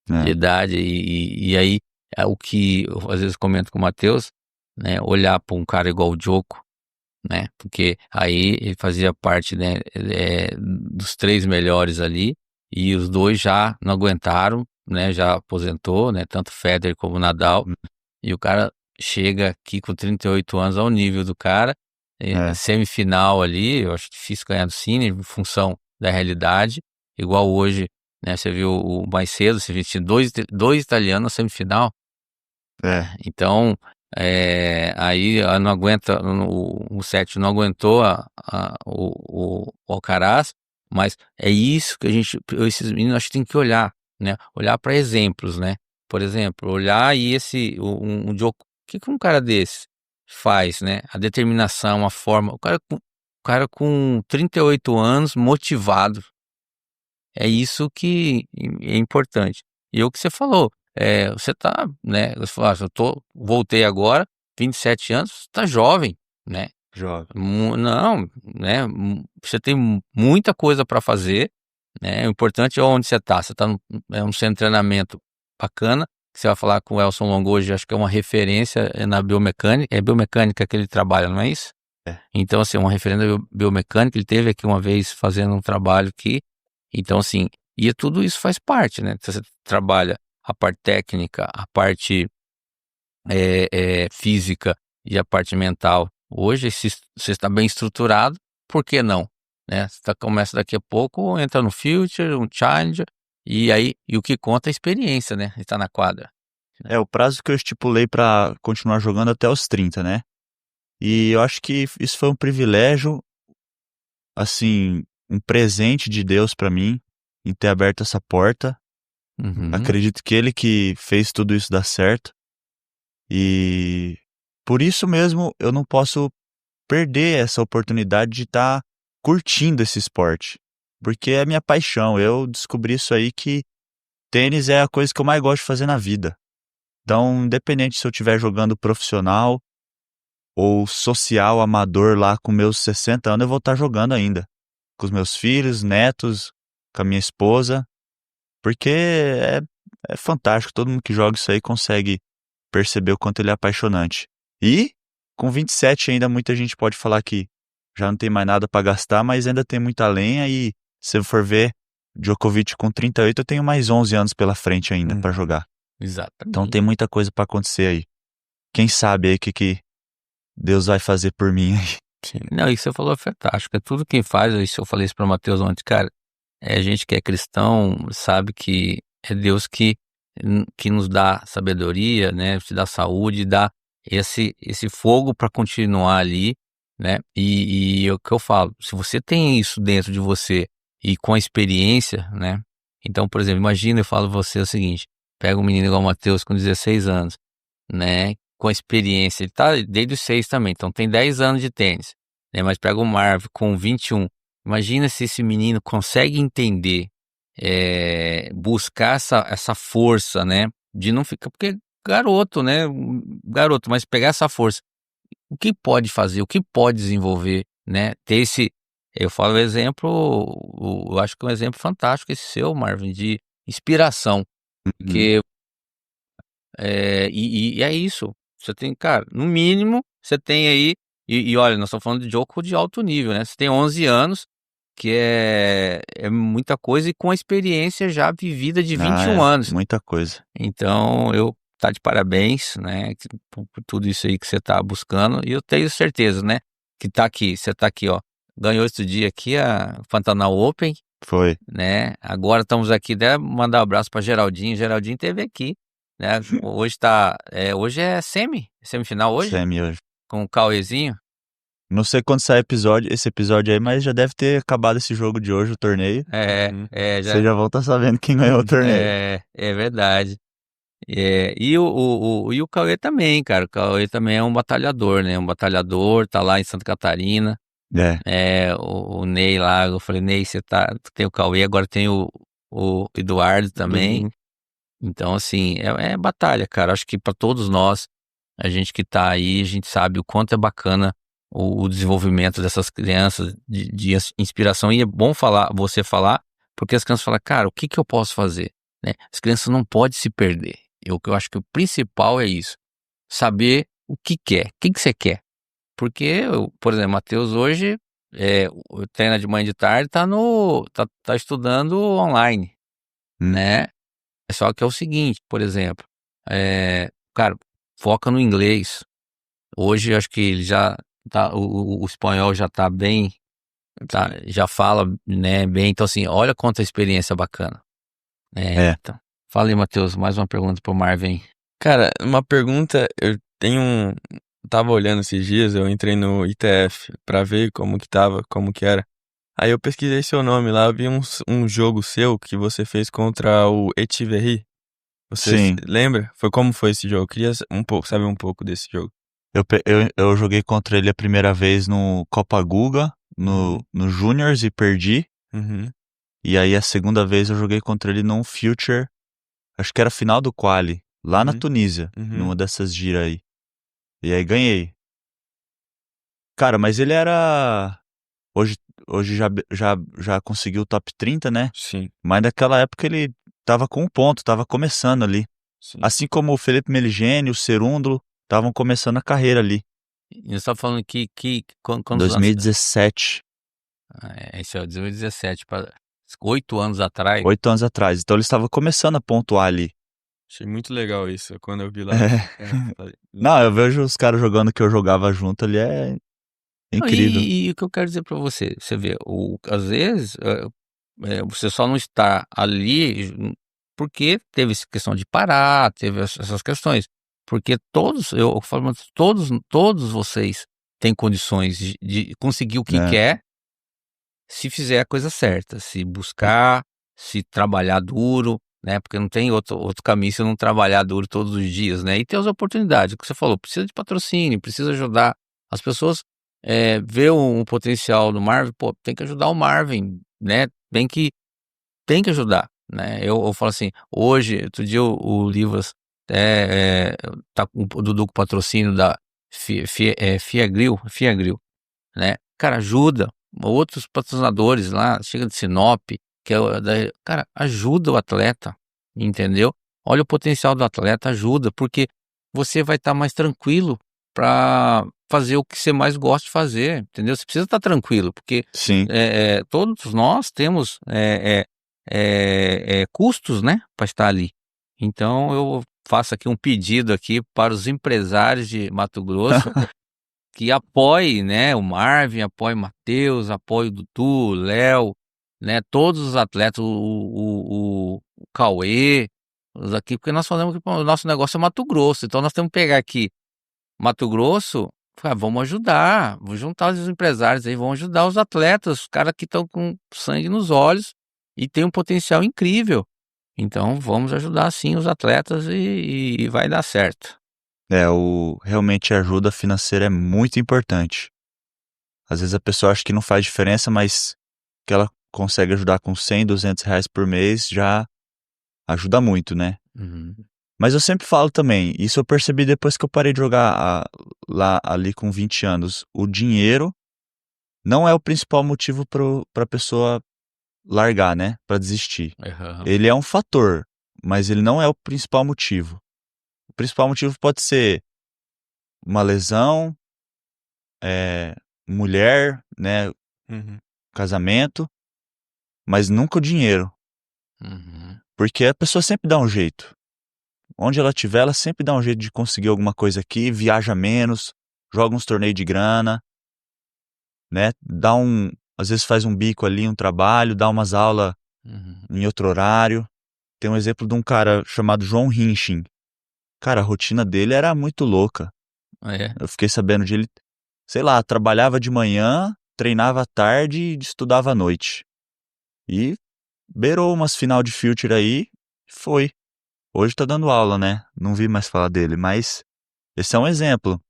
de É, idade, e aí é o que eu às vezes comento com o Matheus, né? Olhar para um cara igual o Djoko, né? Porque aí ele fazia parte, né, dos três melhores ali, e os dois já não aguentaram, né? Já aposentou, né? Tanto Federer como Nadal, e o cara chega aqui com 38 anos ao nível do cara, é, semifinal ali, eu acho difícil ganhar do Sinner em função da realidade, igual hoje, né? Você viu o mais cedo, você viu tinha dois italianos na semifinal, é, então, aí não aguenta, o set não aguentou o Alcaraz, mas é isso que esses meninos acho que tem que olhar, né? Olhar para exemplos, né? Por exemplo, olhar e um Djoko, o que que um cara desse faz, né? A determinação, a forma, o cara com 38 anos, motivado, é isso que é importante. E o que você falou, você tá, né? Você fala, voltei agora, 27 anos, tá jovem, né? Jovem. Não, né? Você tem muita coisa para fazer, né? O importante é onde você tá. Você tá num centro de treinamento bacana, que você vai falar com o Elson Longo hoje, acho que é uma referência na biomecânica. É biomecânica que ele trabalha, não é isso? É. Então, assim, uma referência biomecânica, ele teve aqui uma vez fazendo um trabalho aqui. Então, assim, e tudo isso faz parte, né? Você trabalha a parte técnica, a parte física e a parte mental. Hoje, se você está bem estruturado, por que não? Né? Você começa daqui a pouco, entra no Future, um Challenger, e o que conta é a experiência, né? Está na quadra. O prazo que eu estipulei pra continuar jogando até os 30, né? E eu acho que isso foi um privilégio, assim, um presente de Deus pra mim, em ter aberto essa porta. Uhum. Acredito que ele que fez tudo isso dar certo. E por isso mesmo eu não posso perder essa oportunidade de estar curtindo esse esporte. Porque é minha paixão. Eu descobri isso aí, que tênis é a coisa que eu mais gosto de fazer na vida. Então, independente se eu estiver jogando profissional ou social, amador lá com meus 60 anos, eu vou estar jogando ainda. Com os meus filhos, netos, com a minha esposa. Porque é fantástico. Todo mundo que joga isso aí consegue perceber o quanto ele é apaixonante. E, com 27 ainda, muita gente pode falar que já não tem mais nada para gastar, mas ainda tem muita lenha. E se for ver, Djokovic com 38, eu tenho mais 11 anos pela frente ainda para jogar. Exatamente. Então tem muita coisa para acontecer aí. Quem sabe aí o que Deus vai fazer por mim aí. Sim. Não, isso que você falou é fantástico. É tudo quem faz, isso eu falei isso para o Matheus ontem, cara. A gente que é cristão sabe que é Deus que nos dá sabedoria, né? Te dá saúde, dá esse fogo para continuar ali, né? E é o que eu falo, se você tem isso dentro de você e com a experiência, né? Então, por exemplo, imagina, eu falo pra você o seguinte: pega um menino igual o Matheus com 16 anos, né? Com a experiência, ele tá desde os 6 também, então tem 10 anos de tênis, né? Mas pega o Marvin com 21. Imagina se esse menino consegue entender, buscar essa força, né? De não ficar, porque garoto, né? Garoto, mas pegar essa força, o que pode fazer, o que pode desenvolver, né? Ter esse, eu falo o exemplo, eu acho que é um exemplo fantástico esse seu, Marvin, de inspiração, porque e é isso. Você tem, cara, no mínimo, você tem aí, e olha, nós estamos falando de jogo de alto nível, né? Você tem 11 anos, que é muita coisa, e com a experiência já vivida de 21 anos. Muita coisa. Então, tá de parabéns, né? Por tudo isso aí que você tá buscando, e eu tenho certeza, né? Que tá aqui, você tá aqui, ó. Ganhou esse dia aqui a Pantanal Open, Foi. né? Agora estamos aqui, mandar um abraço para Geraldinho. Geraldinho esteve aqui, né? Hoje é semifinal hoje, Semi hoje. com o Cauêzinho. Não sei quando sai esse episódio aí, mas já deve ter acabado esse jogo de hoje, o torneio. Vocês já vão estar sabendo quem ganhou o torneio. É verdade. E o Cauê também, cara. O Cauê também é um batalhador, né? Um batalhador, tá lá em Santa Catarina. O Ney lá, eu falei, Ney, você tem o Cauê, agora tem o Eduardo também. Então, assim, é batalha, cara. Acho que para todos nós, a gente que tá aí, a gente sabe o quanto é bacana o desenvolvimento dessas crianças, de inspiração. E é bom você falar, porque as crianças falam, cara, o que eu posso fazer? Né? As crianças não podem se perder. Eu acho que o principal é isso. Saber o que quer, o que você quer. Porque, por exemplo, Matheus hoje treina de manhã e de tarde, tá estudando online, né? Só que é o seguinte, por exemplo, cara, foca no inglês. Hoje eu acho que ele já tá, o espanhol já tá bem, já fala, né, bem. Então, assim, olha quanta experiência bacana. Então, fala aí, Matheus, mais uma pergunta pro Marvin. Cara, uma pergunta, tava olhando esses dias, eu entrei no ITF pra ver como que era. Aí eu pesquisei seu nome lá, eu vi um jogo seu que você fez contra o Etcheverry. Você Sim. lembra? Como foi esse jogo? Eu queria saber um pouco desse jogo. Eu joguei contra ele a primeira vez no Copa Guga, no Juniors, e perdi. E aí a segunda vez eu joguei contra ele num Future acho que era final do quali, lá na Uhum. Tunísia, Uhum. numa dessas giras aí. E aí ganhei. Cara, mas ele era. Hoje, hoje já conseguiu o top 30, né? Sim, Mas naquela época ele tava com um ponto, tava começando ali. sim. Assim como o Felipe Meligeni, o Cerúndolo, estavam começando a carreira ali. E você tá falando quantos anos? 2017, Esse é o 2017, para 8 anos atrás. 8 anos atrás. Então ele estava começando a pontuar ali. Achei muito legal isso. Quando eu vi lá, É. falei, Não, eu vejo os caras jogando que eu jogava junto ali, é Não, incrível. o que eu quero dizer pra você, você vê, às vezes, você só não está ali porque teve essa questão de parar, teve essas questões. Porque eu falo, mas todos vocês têm condições de conseguir o que Né? quer, se fizer a coisa certa, se buscar, se trabalhar duro, né? Porque não tem outro caminho se não trabalhar duro todos os dias, né? E ter as oportunidades, o que você falou, precisa de patrocínio, precisa ajudar as pessoas, vê um potencial no Marvin, pô, tem que ajudar o Marvin, né? Tem que ajudar, né? Eu falo assim, hoje, outro dia o Livas tá com o Dudu com patrocínio da Fiagril, né? Cara, ajuda outros patrocinadores lá, chega de Sinop, que é cara, ajuda o atleta, entendeu? Olha o potencial do atleta, ajuda, porque você vai estar mais tranquilo para fazer o que você mais gosta de fazer, entendeu? Você precisa estar tranquilo, porque Sim. todos nós temos custos, né, para estar ali. Então eu faço aqui um pedido aqui para os empresários de Mato Grosso que apoie, né, o Marvin, apoie o Matheus, apoie o Dudu, o Léo, né, todos os atletas, o Cauê, os aqui, porque nós falamos que pô, o nosso negócio é Mato Grosso, então nós temos que pegar aqui Mato Grosso, vamos ajudar, vamos juntar os empresários aí, vamos ajudar os atletas, os caras que estão com sangue nos olhos e tem um potencial incrível. Então vamos ajudar sim os atletas e vai dar certo. Realmente a ajuda financeira é muito importante. Às vezes a pessoa acha que não faz diferença, mas que ela consegue ajudar com 100, R$ 200 por mês já ajuda muito, né? Uhum. Mas eu sempre falo também, isso eu percebi depois que eu parei de jogar lá ali com 20 anos. O dinheiro não é o principal motivo pra pessoa largar, né? Pra desistir. Aham. Ele é um fator, mas ele não é o principal motivo. O principal motivo pode ser uma lesão, mulher, né? Uhum. Casamento, mas nunca o dinheiro. Uhum. Porque a pessoa sempre dá um jeito. Onde ela estiver, ela sempre dá um jeito de conseguir alguma coisa aqui, viaja menos, joga uns torneios de grana, né? Às vezes faz um bico ali, um trabalho, dá umas aulas Uhum. em outro horário. Tem um exemplo de um cara chamado João Hinchin. Cara, a rotina dele era muito louca. É. Eu fiquei sabendo de ele, sei lá, trabalhava de manhã, treinava à tarde e estudava à noite. E beirou umas final de future aí, foi. Hoje tá dando aula, né? Não vi mais falar dele, mas esse é um exemplo.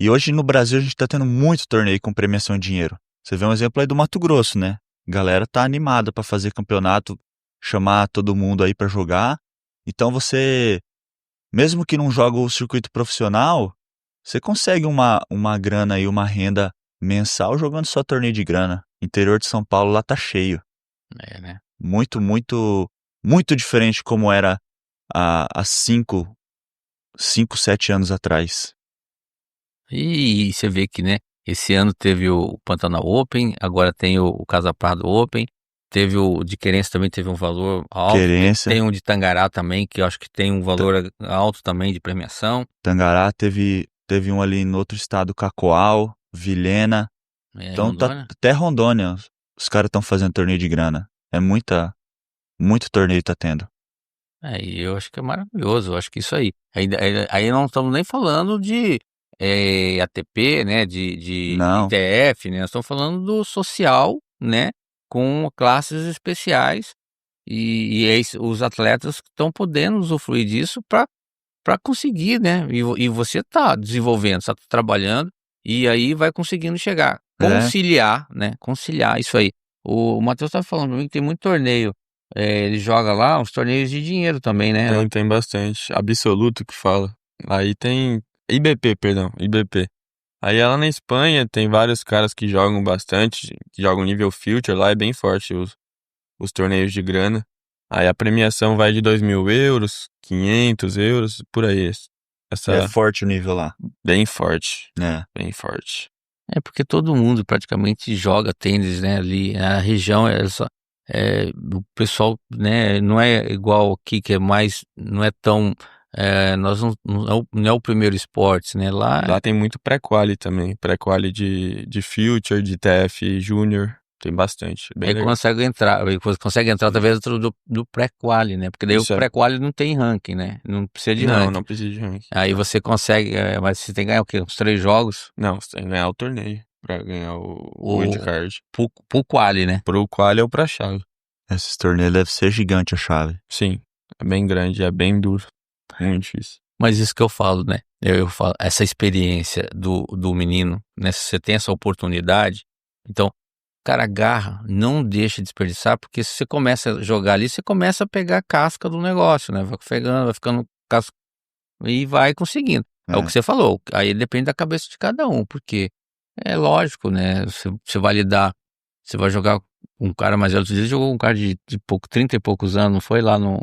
E hoje no Brasil a gente tá tendo muito torneio com premiação em dinheiro. Você vê um exemplo aí do Mato Grosso, né? Galera tá animada pra fazer campeonato, chamar todo mundo aí pra jogar. Então você, mesmo que não joga o circuito profissional, você consegue uma grana aí, uma renda mensal jogando só torneio de grana. Interior de São Paulo lá tá cheio. É, né? Muito, muito, muito diferente como era há 7 anos atrás. E você vê que, né, esse ano teve o Pantanal Open, agora tem o Casa Prado Open, teve o de Querência também teve um valor alto, tem Querência, um de Tangará também, que eu acho que tem um valor alto também de premiação. Tangará, teve um ali no outro estado, Cacoal, Vilhena. É, Então tá Rondônia? até Rondônia. Os caras estão fazendo torneio de grana. Muito torneio tá tendo. E eu acho que é maravilhoso, eu acho que isso aí não estamos nem falando de ATP, né, de Não, ITF, né, nós estamos falando do social, né, com classes especiais e os atletas que estão podendo usufruir disso para conseguir, né, e você está desenvolvendo, está trabalhando e aí vai conseguindo chegar, é, conciliar, né, conciliar isso aí. O Matheus estava falando pra mim que tem muito torneio, ele joga lá uns torneios de dinheiro também, né? Tem bastante. Absoluto que fala. Aí tem IBP, perdão, IBP. Aí lá na Espanha tem vários caras que jogam bastante, que jogam nível Future, lá é bem forte os torneios de grana. Aí a premiação vai de 2.000 euros, 500 euros, por aí. É Essa forte o nível lá. bem forte, É. bem forte. É porque todo mundo praticamente joga tênis, né? Ali a região o pessoal, né? Não é igual aqui que é mais, não é tão, nós não é o primeiro esporte, né? Lá Lá tem muito pré-quali também, pré-quali de Future, de TF Júnior, tem bastante, bem aí legal. consegue entrar através do pré-quali, né? Porque daí o Isso é. pré-quali não tem ranking, né? Não precisa de Não, ranking. não precisa de ranking. Aí você consegue, mas você tem que ganhar o quê? Uns 3 jogos Não, você tem que ganhar o torneio pra ganhar o o wildcard. pro quali, né? Pro quali ou pra chave. Esses torneios deve ser gigante a chave. Sim, é bem grande, é bem duro, muito difícil. Mas isso que eu falo, né? Eu falo, essa experiência do menino, né? Se você tem essa oportunidade, então, cara, agarra, não deixa de desperdiçar, porque se você começa a jogar ali, você começa a pegar a casca do negócio, né? Vai pegando, vai ficando casca e vai conseguindo. É o É. que você falou, aí depende da cabeça de cada um, porque é lógico, né? Você vai lidar, você vai jogar com um cara mais velho, você jogou com um cara de 30 e poucos anos, não foi lá no.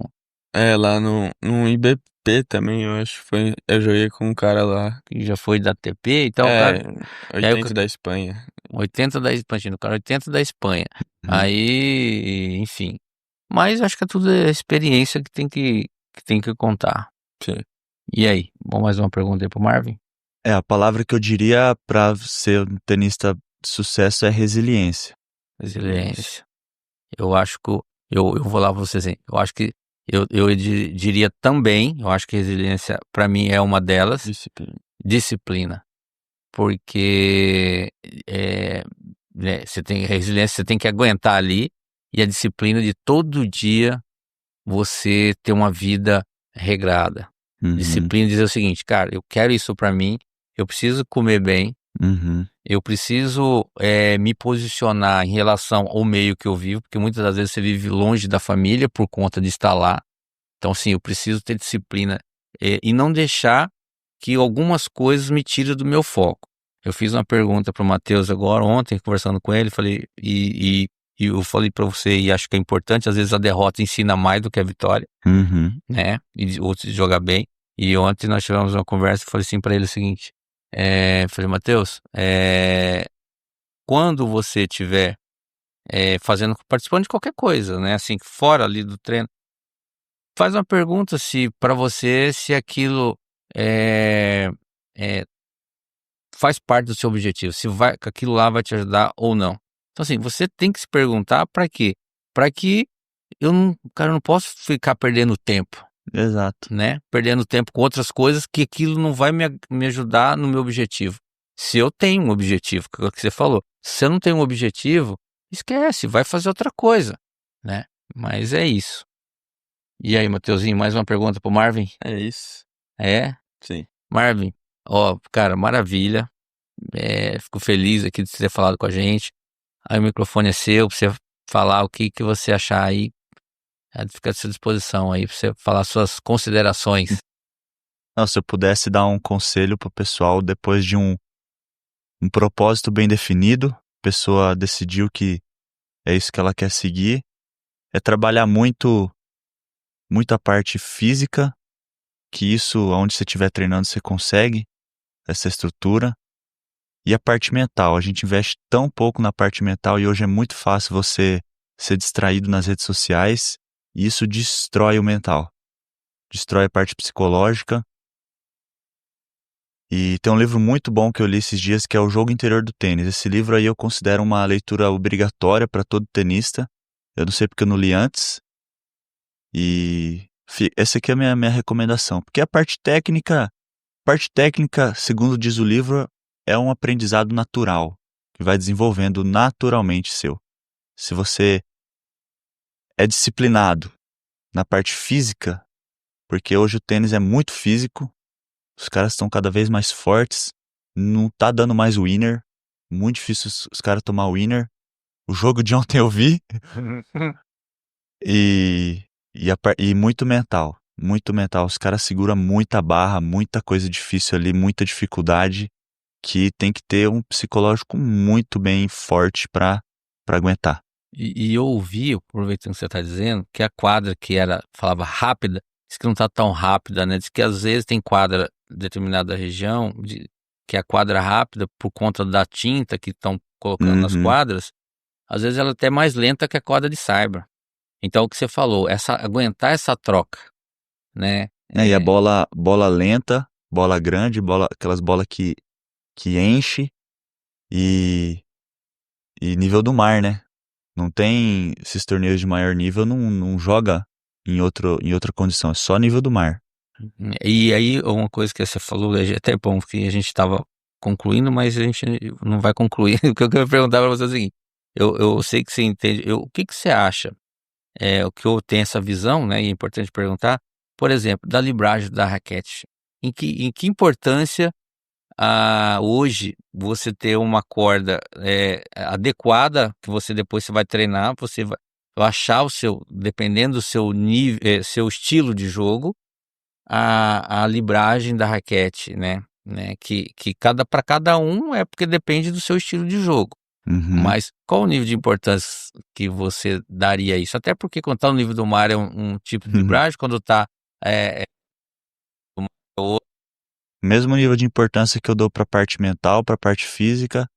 É, lá no IBP também, eu acho que foi. Eu joguei com um cara lá. Que já foi da TP, então o É, cara. E aí, 80 da Espanha. 80 da Espanha, o cara 80 da Espanha. Uhum. Aí, enfim. Mas acho que é tudo experiência que tem que contar. Sim. E aí, bom, mais uma pergunta aí pro Marvin? A palavra que eu diria pra ser um tenista de sucesso é resiliência. Resiliência. Eu acho que eu vou lá pra você assim. Eu acho que diria também, eu acho que resiliência pra mim é uma delas, Disciplina. disciplina. Porque você tem resiliência, você tem que aguentar ali, e a disciplina de todo dia você ter uma vida regrada. Uhum. Disciplina dizer o seguinte, cara, eu quero isso pra mim, eu preciso comer bem, Uhum. eu preciso me posicionar em relação ao meio que eu vivo, porque muitas das vezes você vive longe da família por conta de estar lá. Então, sim, eu preciso ter disciplina e não deixar que algumas coisas me tirem do meu foco. Eu fiz uma pergunta para o Matheus agora, ontem, conversando com ele, falei, e eu falei para você, e acho que é importante, às vezes a derrota ensina mais do que a vitória, Uhum. né? E outros jogar bem. E ontem nós tivemos uma conversa e falei assim para ele o seguinte, falei, Matheus, quando você estiver participando de qualquer coisa, né? Assim, fora ali do treino, faz uma pergunta se para você se aquilo é, é, faz parte do seu objetivo, se aquilo lá vai te ajudar ou não. Então assim, você tem que se perguntar para quê? Para que eu não posso ficar perdendo tempo, Exato. né? Perdendo tempo com outras coisas que aquilo não vai me ajudar no meu objetivo. Se eu tenho um objetivo, que é o que você falou, se eu não tenho um objetivo, esquece, vai fazer outra coisa, né? Mas é isso. E aí, Mateuzinho, mais uma pergunta pro Marvin? É isso. É? Sim. Marvin, ó, cara, maravilha. Fico feliz aqui de você ter falado com a gente. Aí o microfone é seu, pra você falar o que você achar aí. Fica à sua disposição aí, pra você falar suas considerações. Não, se eu pudesse dar um conselho pro pessoal depois de um propósito bem definido, a pessoa decidiu que é isso que ela quer seguir, é trabalhar muito a parte física, que isso, onde você estiver treinando, você consegue essa estrutura. E a parte mental, a gente investe tão pouco na parte mental e hoje é muito fácil você ser distraído nas redes sociais e isso destrói o mental, destrói a parte psicológica. E tem um livro muito bom que eu li esses dias que é O Jogo Interior do Tênis. Esse livro aí eu considero uma leitura obrigatória para todo tenista. Eu não sei porque eu não li antes. E essa aqui é a minha recomendação. Porque a parte técnica, segundo diz o livro, é um aprendizado natural, que vai desenvolvendo naturalmente seu. Se você é disciplinado na parte física, porque hoje o tênis é muito físico, os caras estão cada vez mais fortes, não tá dando mais winner, muito difícil os caras tomar winner. O jogo de ontem eu vi, E, e muito mental. Muito mental. Os caras seguram muita barra, muita coisa difícil ali, muita dificuldade, que tem que ter um psicológico muito bem forte pra aguentar. E eu ouvi, aproveitando que você está dizendo, que a quadra que falava rápida, diz que não está tão rápida, né? Diz que às vezes tem quadra em determinada região, que a quadra rápida, por conta da tinta que estão colocando nas Uhum. quadras, às vezes ela é até mais lenta que a quadra de cyber. Então, o que você falou, aguentar essa troca, né? E a bola lenta, bola grande, aquelas bolas que enche e, e nível do mar, né? Não tem esses torneios de maior nível, não joga em outra condição, é só nível do mar. E aí, uma coisa que você falou, é até bom que a gente estava concluindo, mas a gente não vai concluir. O que eu quero perguntar para você é o seguinte: eu sei que você entende, o que você acha? O que eu tenho essa visão, né? E é importante perguntar, por exemplo, da libragem da raquete. Em que importância hoje você ter uma corda adequada, que você depois você vai treinar, você vai achar dependendo do seu nível, seu estilo de jogo, a libragem da raquete, né, que para cada um é porque depende do seu estilo de jogo. Uhum, Mas qual o nível de importância que você daria a isso? Até porque quando tá no nível do mar é um tipo de uhum. libragem, quando tá do mar é outro. Mesmo nível de importância que eu dou pra parte mental, pra parte física,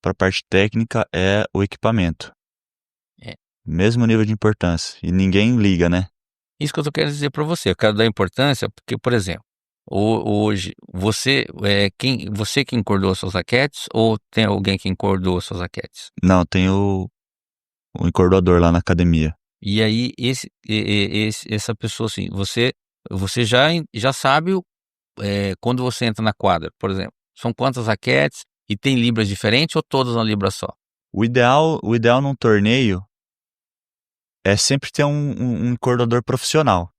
pra parte técnica, é o equipamento. É, Mesmo nível de importância. E ninguém liga, né? isso que eu tô querendo dizer para você. Eu quero dar importância porque, por exemplo, hoje você que encordou as suas raquetes ou tem alguém que encordou as suas raquetes? Não, tem o encordoador lá na academia. E aí essa pessoa assim, você já sabe quando você entra na quadra, por exemplo, são quantas raquetes e tem libras diferentes ou todas na libra só? O ideal num torneio é sempre ter um encordoador profissional.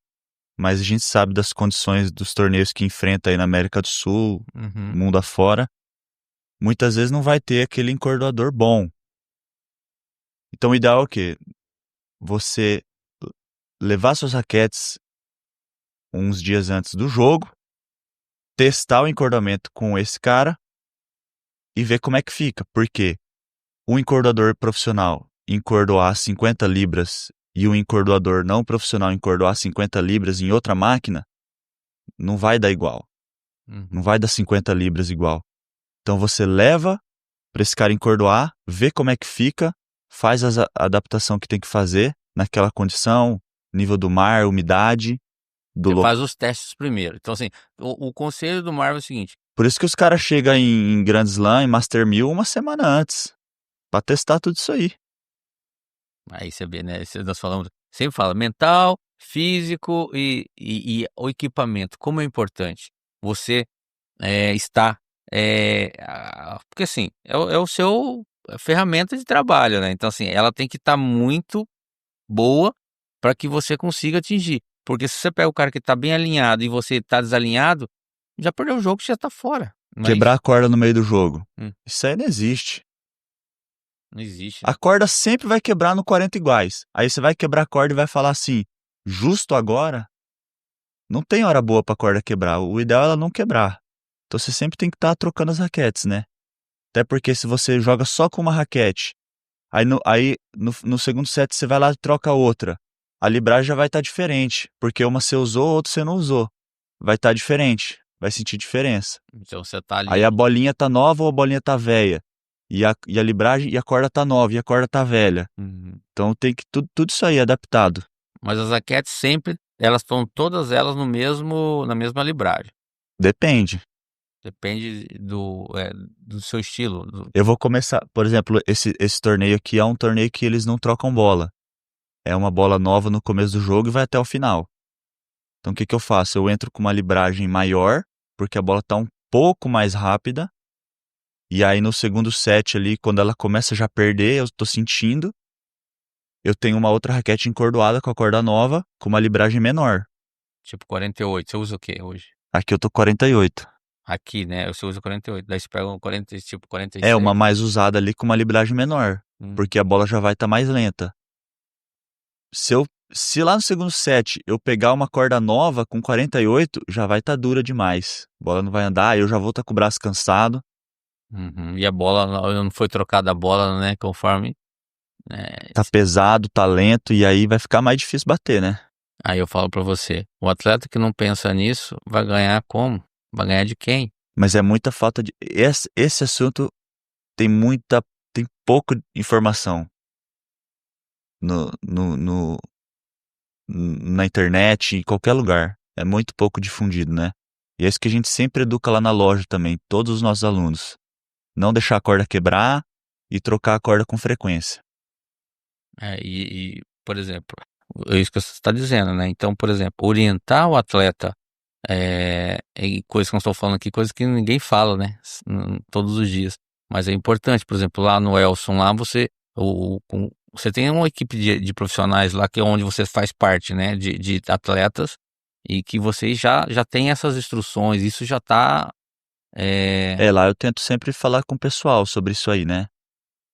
Mas a gente sabe das condições dos torneios que enfrenta aí na América do Sul, Uhum. mundo afora. Muitas vezes não vai ter aquele encordoador bom. Então o ideal é o quê? Você levar suas raquetes uns dias antes do jogo, testar o encordamento com esse cara e ver como é que fica. Porque o encordoador profissional encordoar 50 libras e o encordoador não profissional encordoar 50 libras em outra máquina, não vai dar igual. Não Uhum. vai dar 50 libras igual. Então você leva para esse cara encordoar, vê como é que fica, faz a adaptação que tem que fazer naquela condição, nível do mar, umidade, do Você local. faz os testes primeiro. Então, assim, o conselho do Marvel é o seguinte: Por isso que os caras chegam em Grand Slam, em Master 1000, uma semana antes, para testar tudo isso aí. aí você vê, né? Nós falamos, sempre fala mental, físico e o equipamento. Como é importante você estar. Porque, assim, é o seu ferramenta de trabalho, né? Então, assim, ela tem que estar muito boa para que você consiga atingir. Porque se você pega o cara que tá bem alinhado e você tá desalinhado, já perdeu o jogo, você já tá fora. Não é Quebrar isso? a corda no meio do jogo. Hum, Isso aí não existe. não existe, A né? corda sempre vai quebrar no 40 iguais. Aí você vai quebrar a corda e vai falar assim, justo agora, não tem hora boa pra corda quebrar. O ideal é ela não quebrar. Então você sempre tem que estar trocando as raquetes, né? Até porque se você joga só com uma raquete, aí no segundo set você vai lá e troca outra. A libragem já vai estar diferente, porque uma você usou, outra você não usou. Vai estar diferente, vai sentir diferença. Então você tá Aí ali. a bolinha tá nova ou a bolinha tá velha. E a libragem e a corda tá nova e a corda tá velha. Uhum. Então tem que tudo isso aí adaptado. Mas as raquetes sempre, elas estão todas elas na mesma libragem. Depende. Depende do seu estilo. Eu vou começar, por exemplo, esse torneio aqui é um torneio que eles não trocam bola. É uma bola nova no começo do jogo e vai até o final. Então o que que eu faço? Eu entro com uma libragem maior, porque a bola tá um pouco mais rápida. E aí no segundo set ali, quando ela começa já a perder, eu tô sentindo. Eu tenho uma outra raquete encordoada com a corda nova, com uma libragem menor. Tipo 48. Você usa o quê hoje? Aqui eu tô 48. Aqui, né? Você usa 48. Daí você pega um 40, tipo É uma 46. mais usada ali com uma libragem menor, Hum. porque a bola já vai estar mais lenta. Se lá no segundo set eu pegar uma corda nova com 48, já vai estar dura demais. A bola não vai andar, eu já vou estar com o braço cansado. Uhum. E a bola não foi trocada a bola, né? Conforme. Tá pesado, tá lento, e aí vai ficar mais difícil bater, né? Aí eu falo pra você, o atleta que não pensa nisso vai ganhar como? Vai ganhar de quem? Mas é muita falta de. Esse assunto tem pouca informação no, no, no- na internet, em qualquer lugar. É muito pouco difundido, né? E é isso que a gente sempre educa lá na loja também, todos os nossos alunos. Não deixar a corda quebrar e trocar a corda com frequência. Por exemplo, é isso que você está dizendo, né? Então, por exemplo, orientar o atleta em coisas que eu estou falando aqui, coisas que ninguém fala, né? Todos os dias. Mas é importante, por exemplo, lá no Elson, lá você tem uma equipe de profissionais lá que é onde você faz parte, né? De atletas e que vocês já tem essas instruções, isso já está. Lá eu tento sempre falar com o pessoal sobre isso aí, né?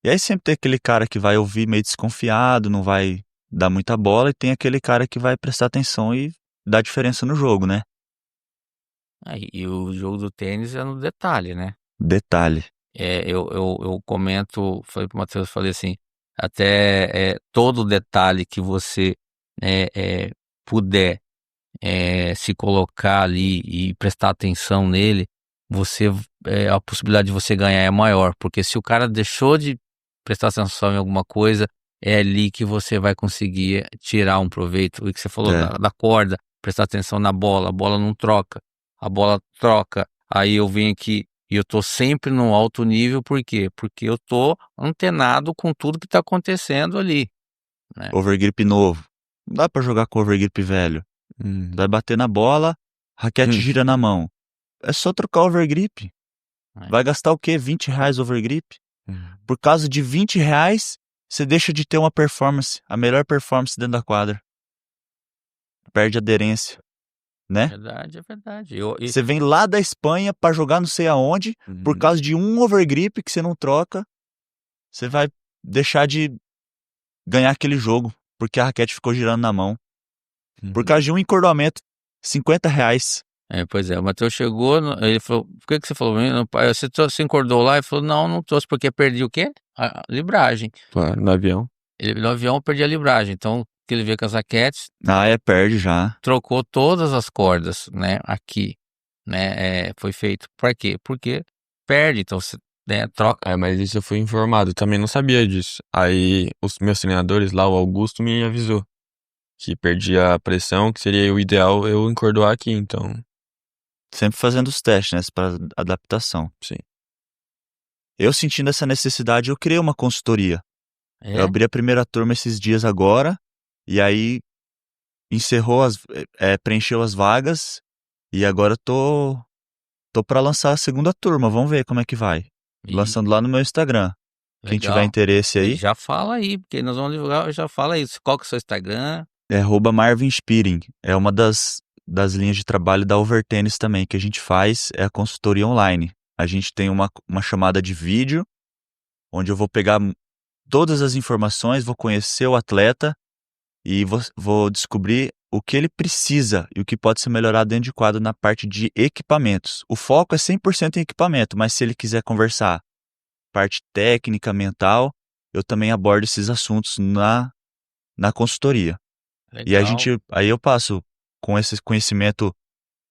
E aí sempre tem aquele cara que vai ouvir meio desconfiado, não vai dar muita bola, e tem aquele cara que vai prestar atenção e dar diferença no jogo, né? E o jogo do tênis é no detalhe, né? Detalhe. Eu comento, falei pro Matheus, falei assim, até todo detalhe que você puder se colocar ali e prestar atenção nele, a possibilidade de você ganhar é maior, porque se o cara deixou de prestar atenção em alguma coisa, é ali que você vai conseguir tirar um proveito. O que você falou da corda, prestar atenção na bola, a bola não troca, a bola troca, aí eu venho aqui e eu tô sempre no alto nível, por quê? Porque eu tô antenado com tudo que tá acontecendo ali, né? Overgrip novo. Não dá pra jogar com overgrip velho. Vai bater na bola, raquete gira na mão. É só trocar o overgrip. Vai gastar o quê? R$20 overgrip? Por causa de R$20, você deixa de ter uma performance, a melhor performance dentro da quadra. Perde aderência, né? É verdade. Você vem lá da Espanha pra jogar não sei aonde, por causa de um overgrip que você não troca, você vai deixar de ganhar aquele jogo, porque a raquete ficou girando na mão. Por causa de um encordoamento, R$50. Pois é, o Matheus chegou, ele falou, por que você falou? Você encordou lá? Ele falou, não trouxe, porque perdi o quê? A libragem. Claro, no avião. No avião eu perdi a libragem, então que ele veio com as raquetes, Perde já. trocou todas as cordas, né, aqui, né, foi feito. Por quê? Porque perde, então você, né, troca. Mas isso eu fui informado, também não sabia disso. Aí os meus treinadores lá, o Augusto, me avisou que perdi a pressão, que seria o ideal eu encordoar aqui, então. Sempre fazendo os testes, né, para adaptação. Sim. Eu sentindo essa necessidade, eu criei uma consultoria. Eu abri a primeira turma esses dias agora, e aí preencheu as vagas, e agora tô para lançar a segunda turma, vamos ver como é que vai. Lançando lá no meu Instagram. Quem tiver interesse aí, Já fala aí, porque nós vamos divulgar, já fala isso. Qual que é o seu Instagram? é @MarvinSpearing. É uma das linhas de trabalho da Overtennis também, que a gente faz, é a consultoria online. A gente tem uma chamada de vídeo, onde eu vou pegar todas as informações, vou conhecer o atleta e vou descobrir o que ele precisa e o que pode ser melhorado dentro de quadro na parte de equipamentos. O foco é 100% em equipamento, mas se ele quiser conversar parte técnica, mental, eu também abordo esses assuntos na consultoria. Legal. E aí eu passo com esse conhecimento,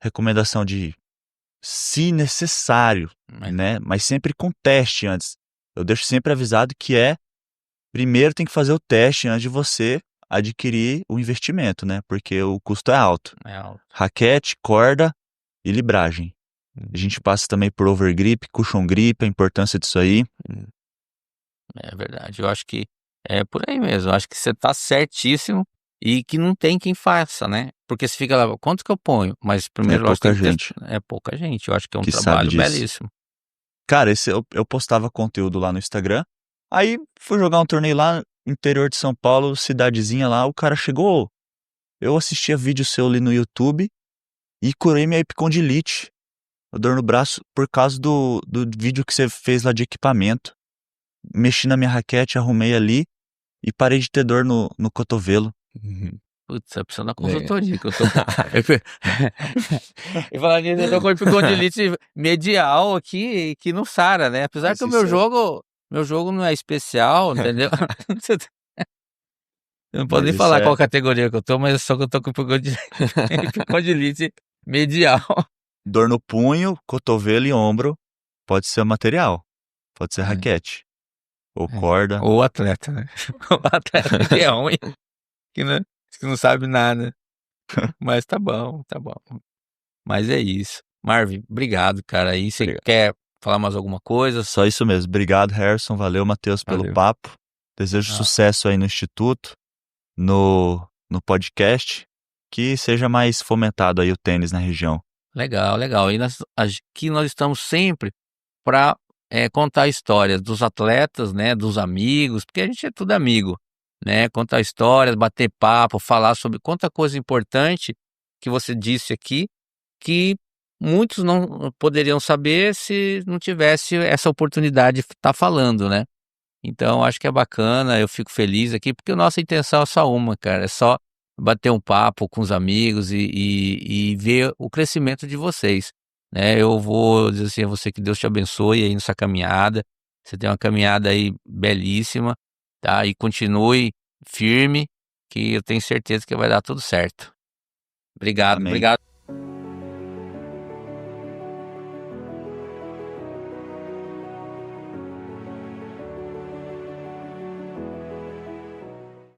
recomendação de, se necessário, né? Mas sempre com teste antes. Eu deixo sempre avisado que primeiro tem que fazer o teste antes de você adquirir o investimento, né? Porque o custo é alto. Raquete, corda e libragem. A gente passa também por overgrip, cushion grip, a importância disso aí. É verdade, eu acho que é por aí mesmo, eu acho que você tá certíssimo e que não tem quem faça, né? Porque você fica lá, quanto que eu ponho? Mas primeiro eu acho que pouca gente. É pouca gente, eu acho que é um Que sabe trabalho disso. belíssimo. Cara, eu postava conteúdo lá no Instagram, aí fui jogar um torneio lá no interior de São Paulo, cidadezinha lá, o cara chegou, eu assistia vídeo seu ali no YouTube e curei minha epicondilite, a dor no braço, por causa do vídeo que você fez lá de equipamento. Mexi na minha raquete, arrumei ali e parei de ter dor no cotovelo. Uhum. Putz, eu preciso da Legal. consultoria, que eu tô com... E falando nisso, eu tô com epicondilite medial aqui, que não sara, né? Apesar Mas que o isso meu jogo não é especial, entendeu? Eu não posso mas nem isso falar qual é categoria que eu tô, mas só que eu tô com epicondilite medial. dor no punho, cotovelo e ombro. Pode ser material, pode ser É, raquete ou é. corda. Ou o atleta, né? O atleta que é ruim, que não sabe nada. Mas tá bom, tá bom. Mas é isso. Marvin, obrigado, cara. Aí você Obrigado. quer falar mais alguma coisa? Só isso mesmo. Obrigado, Harrison. Valeu, Matheus, pelo Valeu. papo. Desejo Ah, sucesso aí no Instituto, no podcast, que seja mais fomentado aí o tênis na região. legal, legal. E aqui nós estamos sempre para contar histórias dos atletas, né, dos amigos, porque a gente é tudo amigo, né? Contar histórias, bater papo, falar sobre quanta coisa importante que você disse aqui, que muitos não poderiam saber se não tivesse essa oportunidade de estar falando, né? Então, acho que é bacana, eu fico feliz aqui, porque a nossa intenção é só uma, cara, é só bater um papo com os amigos e ver o crescimento de vocês, né? Eu vou dizer assim a você que Deus te abençoe aí nessa caminhada, você tem uma caminhada aí belíssima, tá? E continue firme, que eu tenho certeza que vai dar tudo certo. Obrigado, Amém. obrigado.